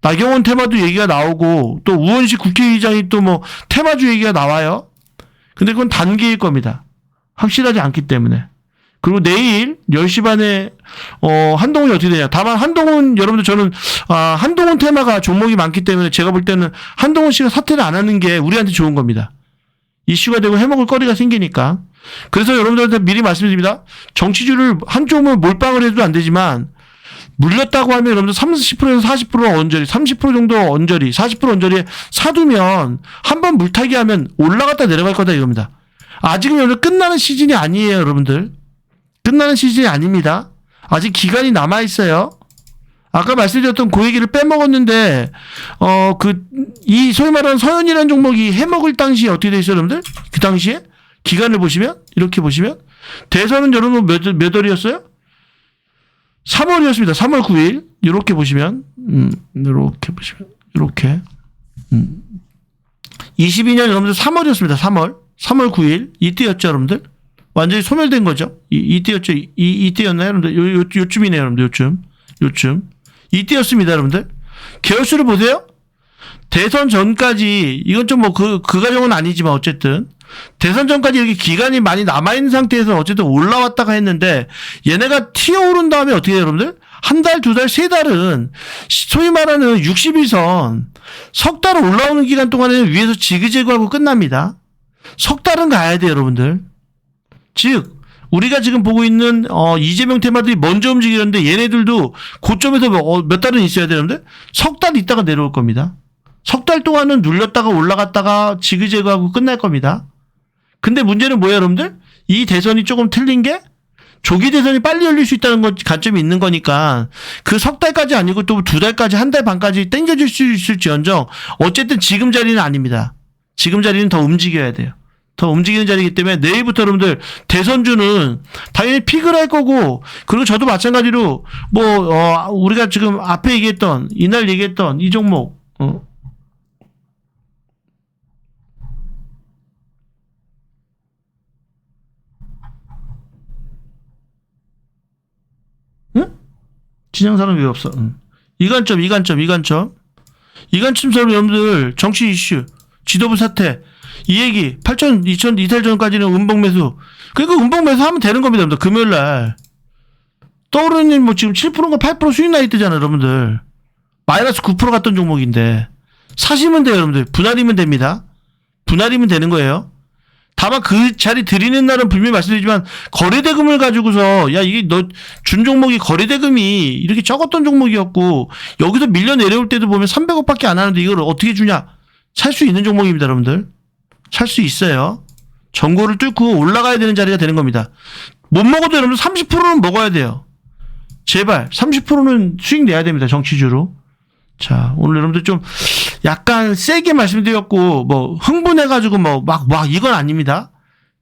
나경원 테마도 얘기가 나오고 또 우원식 국회의장이 또 뭐 테마주 얘기가 나와요. 근데 그건 단계일 겁니다. 확실하지 않기 때문에. 그리고 내일 10시 반에 한동훈이 어떻게 되냐. 다만 한동훈 여러분들 저는 한동훈 테마가 종목이 많기 때문에 제가 볼 때는 한동훈 씨가 사퇴를 안 하는 게 우리한테 좋은 겁니다. 이슈가 되고 해먹을 거리가 생기니까. 그래서 여러분들한테 미리 말씀드립니다. 정치주를 한쪽은 몰빵을 해도 안 되지만 물렸다고 하면 여러분들 30%에서 40% 언저리, 30% 정도 언저리, 40% 언저리에 사두면 한번 물타기 하면 올라갔다 내려갈 거다 이겁니다. 아직은 여러분들 끝나는 시즌이 아니에요, 여러분들. 끝나는 시즌이 아닙니다. 아직 기간이 남아있어요. 아까 말씀드렸던 그 얘기를 빼먹었는데, 이 소위 말하는 서현이라는 종목이 해먹을 당시에 어떻게 돼 있어요, 여러분들? 그 당시에? 기간을 보시면? 이렇게 보시면? 대선은 여러분 몇 월이었어요? 3월이었습니다. 3월 9일. 이렇게 보시면, 이렇게 보시면, 이렇게. 22년 여러분들 3월이었습니다. 3월 9일. 이때였죠, 여러분들? 완전히 소멸된 거죠. 이때였죠. 이때였나요, 여러분들? 요쯤이네요, 여러분들. 요쯤. 이때였습니다, 여러분들. 개월수를 보세요. 대선 전까지, 이건 좀 뭐 그 과정은 아니지만 어쨌든, 대선 전까지 이렇게 기간이 많이 남아있는 상태에서 어쨌든 올라왔다가 했는데, 얘네가 튀어오른 다음에 어떻게 해요, 여러분들? 한 달, 두 달, 세 달은, 소위 말하는 61선, 석 달 올라오는 기간 동안에는 위에서 지그재그하고 끝납니다. 석 달은 가야 돼요, 여러분들. 즉, 우리가 지금 보고 있는 이재명 테마들이 먼저 움직이는데 얘네들도 고점에서 몇 달은 있어야 되는데 석 달 있다가 내려올 겁니다. 석 달 동안은 눌렸다가 올라갔다가 지그재그하고 끝날 겁니다. 근데 문제는 뭐예요, 여러분들? 이 대선이 조금 틀린 게 조기 대선이 빨리 열릴 수 있다는 관점이 있는 거니까 그 석 달까지 아니고 또 두 달까지 한 달 반까지 땡겨질 수 있을지언정 어쨌든 지금 자리는 아닙니다. 지금 자리는 더 움직여야 돼요. 더 움직이는 자리이기 때문에 내일부터 여러분들 대선주는 당연히 픽을 할 거고 그리고 저도 마찬가지로 우리가 지금 앞에 얘기했던 이날 얘기했던 이 종목 응? 진영사는 왜 없어? 이간점처럼 여러분들 정치 이슈 지도부 사퇴 이 얘기 8,000, 2,000 이탈 전까지는 음봉매수 그러니까 음봉매수 하면 되는 겁니다. 여러분들. 금요일날 떠오르는 뭐 지금 7%인가 8% 수익 나 있대잖아요. 여러분들 마이너스 9% 갔던 종목인데 사시면 돼요. 여러분들 분할이면 됩니다. 분할이면 되는 거예요. 다만 그 자리 드리는 날은 분명히 말씀드리지만 거래대금을 가지고서 야 이게 너 준 종목이 거래대금이 이렇게 적었던 종목이었고 여기서 밀려 내려올 때도 보면 300억밖에 안 하는데 이걸 어떻게 주냐 살 수 있는 종목입니다. 여러분들 살 수 있어요. 전고를 뚫고 올라가야 되는 자리가 되는 겁니다. 못 먹어도 여러분 30%는 먹어야 돼요. 제발 30%는 수익 내야 됩니다. 정치주로. 자, 오늘 여러분들 좀 약간 세게 말씀드렸고 뭐 흥분해가지고 막 이건 아닙니다.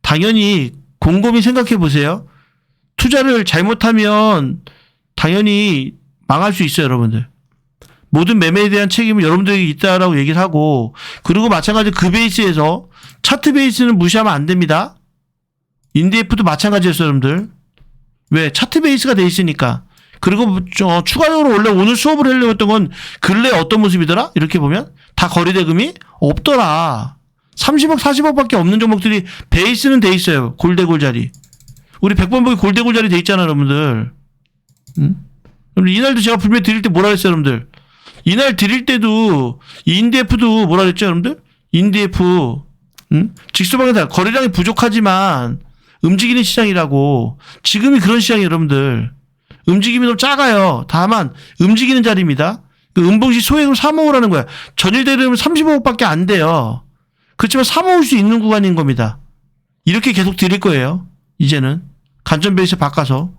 당연히 곰곰이 생각해 보세요. 투자를 잘못하면 당연히 망할 수 있어요, 여러분들. 모든 매매에 대한 책임은 여러분들에게 있다라고 얘기를 하고 그리고 마찬가지로 그 베이스에서 차트 베이스는 무시하면 안 됩니다. 인디F도 마찬가지였어요, 여러분들. 왜? 차트 베이스가 돼 있으니까. 그리고 추가적으로 원래 오늘 수업을 하려고 했던 건 근래 어떤 모습이더라? 이렇게 보면 다 거래대금이 없더라. 30억, 40억밖에 없는 종목들이 베이스는 돼 있어요. 골대골 자리. 우리 100번 보기 골대골 자리 돼 있잖아, 여러분들. 이날도 제가 분명히 드릴 때 뭐라 했어요, 여러분들? 이날 드릴 때도 인디F도 뭐라 그랬죠, 여러분들? 인디F 직수방에서 거래량이 부족하지만 움직이는 시장이라고. 지금이 그런 시장이에요, 여러분들. 움직임이 너무 작아요. 다만 움직이는 자리입니다. 그 음봉시 소액으로 사모으라는 거야. 전일 대금은 35억밖에 안 돼요. 그렇지만 사모을 수 있는 구간인 겁니다. 이렇게 계속 드릴 거예요. 이제는 관점 베이스 바꿔서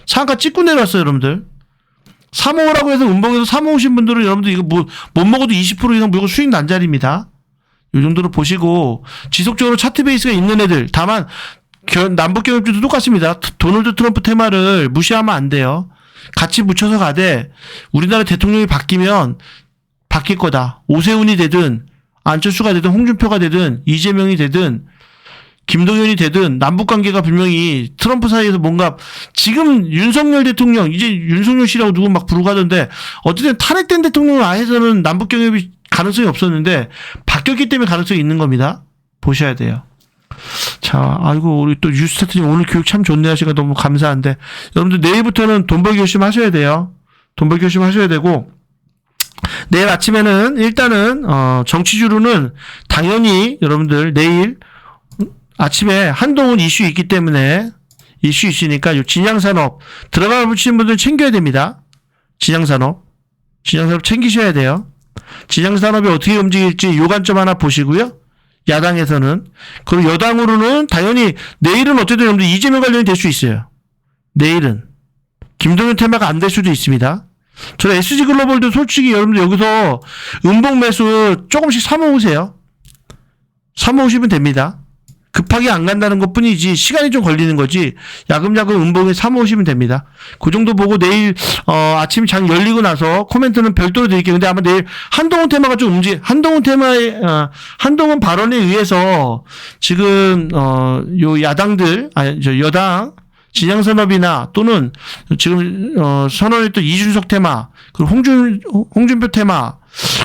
상한가 찍고 내려왔어요, 여러분들. 사모으라고 해서 음봉에서 사모으신 분들은 여러분들 이거 뭐 못 먹어도 20% 이상 물고 수익 난 자리입니다. 이 정도로 보시고 지속적으로 차트 베이스가 있는 애들. 다만 남북 경협주도 똑같습니다. 도널드 트럼프 테마를 무시하면 안 돼요. 같이 묻혀서 가되 우리나라 대통령이 바뀌면 바뀔 거다. 오세훈이 되든 안철수가 되든 홍준표가 되든 이재명이 되든 김동연이 되든 남북관계가 분명히 트럼프 사이에서 뭔가 지금 윤석열 대통령 이제 윤석열 씨라고 누구 막 부르고 하던데 어쨌든 탄핵된 대통령을 아해서는 남북 경협이 가능성이 없었는데 바뀌었기 때문에 가능성이 있는 겁니다. 보셔야 돼요. 자, 아이고 우리 또 유스타트님 오늘 교육 참 좋네 하시니까 너무 감사한데 여러분들 내일부터는 돈 벌기 열심히 하셔야 돼요. 돈 벌기 열심히 하셔야 되고 내일 아침에는 일단은 정치주로는 당연히 여러분들 내일 아침에 한동훈 이슈 있기 때문에 이슈 있으니까 요 진양산업 들어가 보시는 분들 챙겨야 됩니다. 진양산업 챙기셔야 돼요. 진양산업이 어떻게 움직일지 요 관점 하나 보시고요. 야당에서는. 그리고 여당으로는 당연히 내일은 어쨌든 여러분들 이재명 관련이 될 수 있어요. 내일은. 김동연 테마가 안 될 수도 있습니다. 저는 SG글로벌도 솔직히 여러분들 여기서 음봉 매수 조금씩 사모으세요. 사모으시면 됩니다. 급하게 안 간다는 것 뿐이지 시간이 좀 걸리는 거지 야금야금 음봉에 사모으시면 됩니다. 그 정도 보고 내일 아침 장 열리고 나서 코멘트는 별도로 드릴게요. 근데 아마 내일 한동훈 테마가 좀 한동훈 발언에 의해서 지금 요 야당들 여당 진양산업이나 또는 지금 선언했던 이준석 테마 그리고 홍준표 테마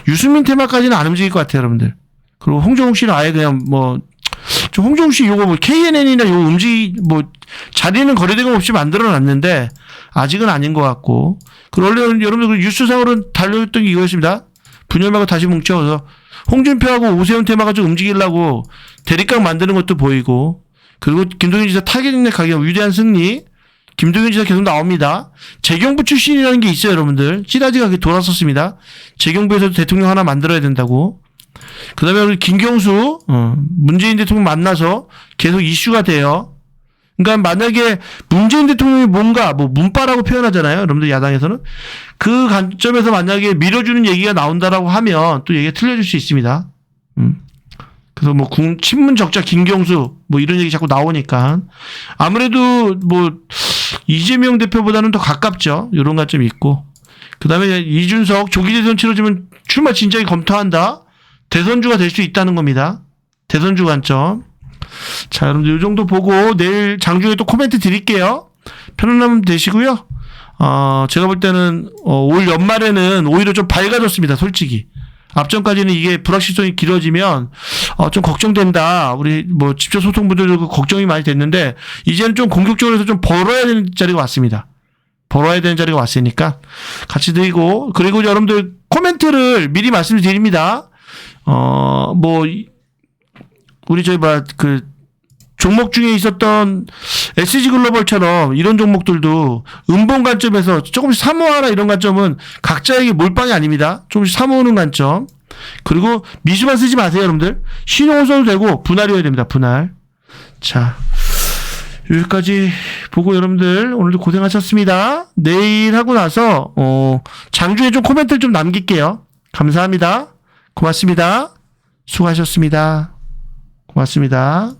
유승민 테마까지는 안 움직일 것 같아요, 여러분들. 그리고 홍정욱 씨는 아예 그냥 홍정욱 씨 요거 KNN이나 요 자리는 거래대금 없이 만들어 놨는데 아직은 아닌 것 같고. 그리고 원래 여러분들 뉴스상으로는 달려있던 게 이거였습니다. 분열하고 다시 뭉쳐서 홍준표하고 오세훈 테마가 좀 움직이려고 대립각 만드는 것도 보이고. 그리고 김동연 지사 타겟인의 가격 위대한 승리. 김동연 지사 계속 나옵니다. 재경부 출신이라는 게 있어요, 여러분들. 찌라지가 돌았었습니다. 재경부에서도 대통령 하나 만들어야 된다고. 그 다음에 우리 김경수, 문재인 대통령 만나서 계속 이슈가 돼요. 그러니까 만약에 문재인 대통령이 뭔가, 문바라고 표현하잖아요. 여러분들 야당에서는. 그 관점에서 만약에 밀어주는 얘기가 나온다라고 하면 또 얘기가 틀려질 수 있습니다. 그래서 친문 적자 김경수, 이런 얘기 자꾸 나오니까. 아무래도 이재명 대표보다는 더 가깝죠. 이런 관점이 있고. 그 다음에 이준석, 조기 대선 치러지면 출마 진작에 검토한다. 대선주가 될 수 있다는 겁니다. 대선주 관점. 자, 여러분들 이 정도 보고 내일 장중에 또 코멘트 드릴게요. 편안하면 되시고요. 제가 볼 때는 올 연말에는 오히려 좀 밝아졌습니다. 솔직히. 앞전까지는 이게 불확실성이 길어지면 좀 걱정된다. 우리 집중 소통분들도 걱정이 많이 됐는데 이제는 좀 공격적으로 해서 좀 벌어야 되는 자리가 왔습니다. 벌어야 되는 자리가 왔으니까 같이 드리고 그리고 여러분들 코멘트를 미리 말씀을 드립니다. 우리 종목 중에 있었던 SG글로벌처럼 이런 종목들도 음봉 관점에서 조금씩 사모하라 이런 관점은 각자에게 몰빵이 아닙니다. 조금씩 사모으는 관점. 그리고 미수만 쓰지 마세요, 여러분들. 신용을 써도 되고 분할이어야 됩니다. 분할. 자, 여기까지 보고 여러분들 오늘도 고생하셨습니다. 내일 하고 나서 장중에 좀 코멘트를 좀 남길게요. 감사합니다. 고맙습니다. 수고하셨습니다. 고맙습니다.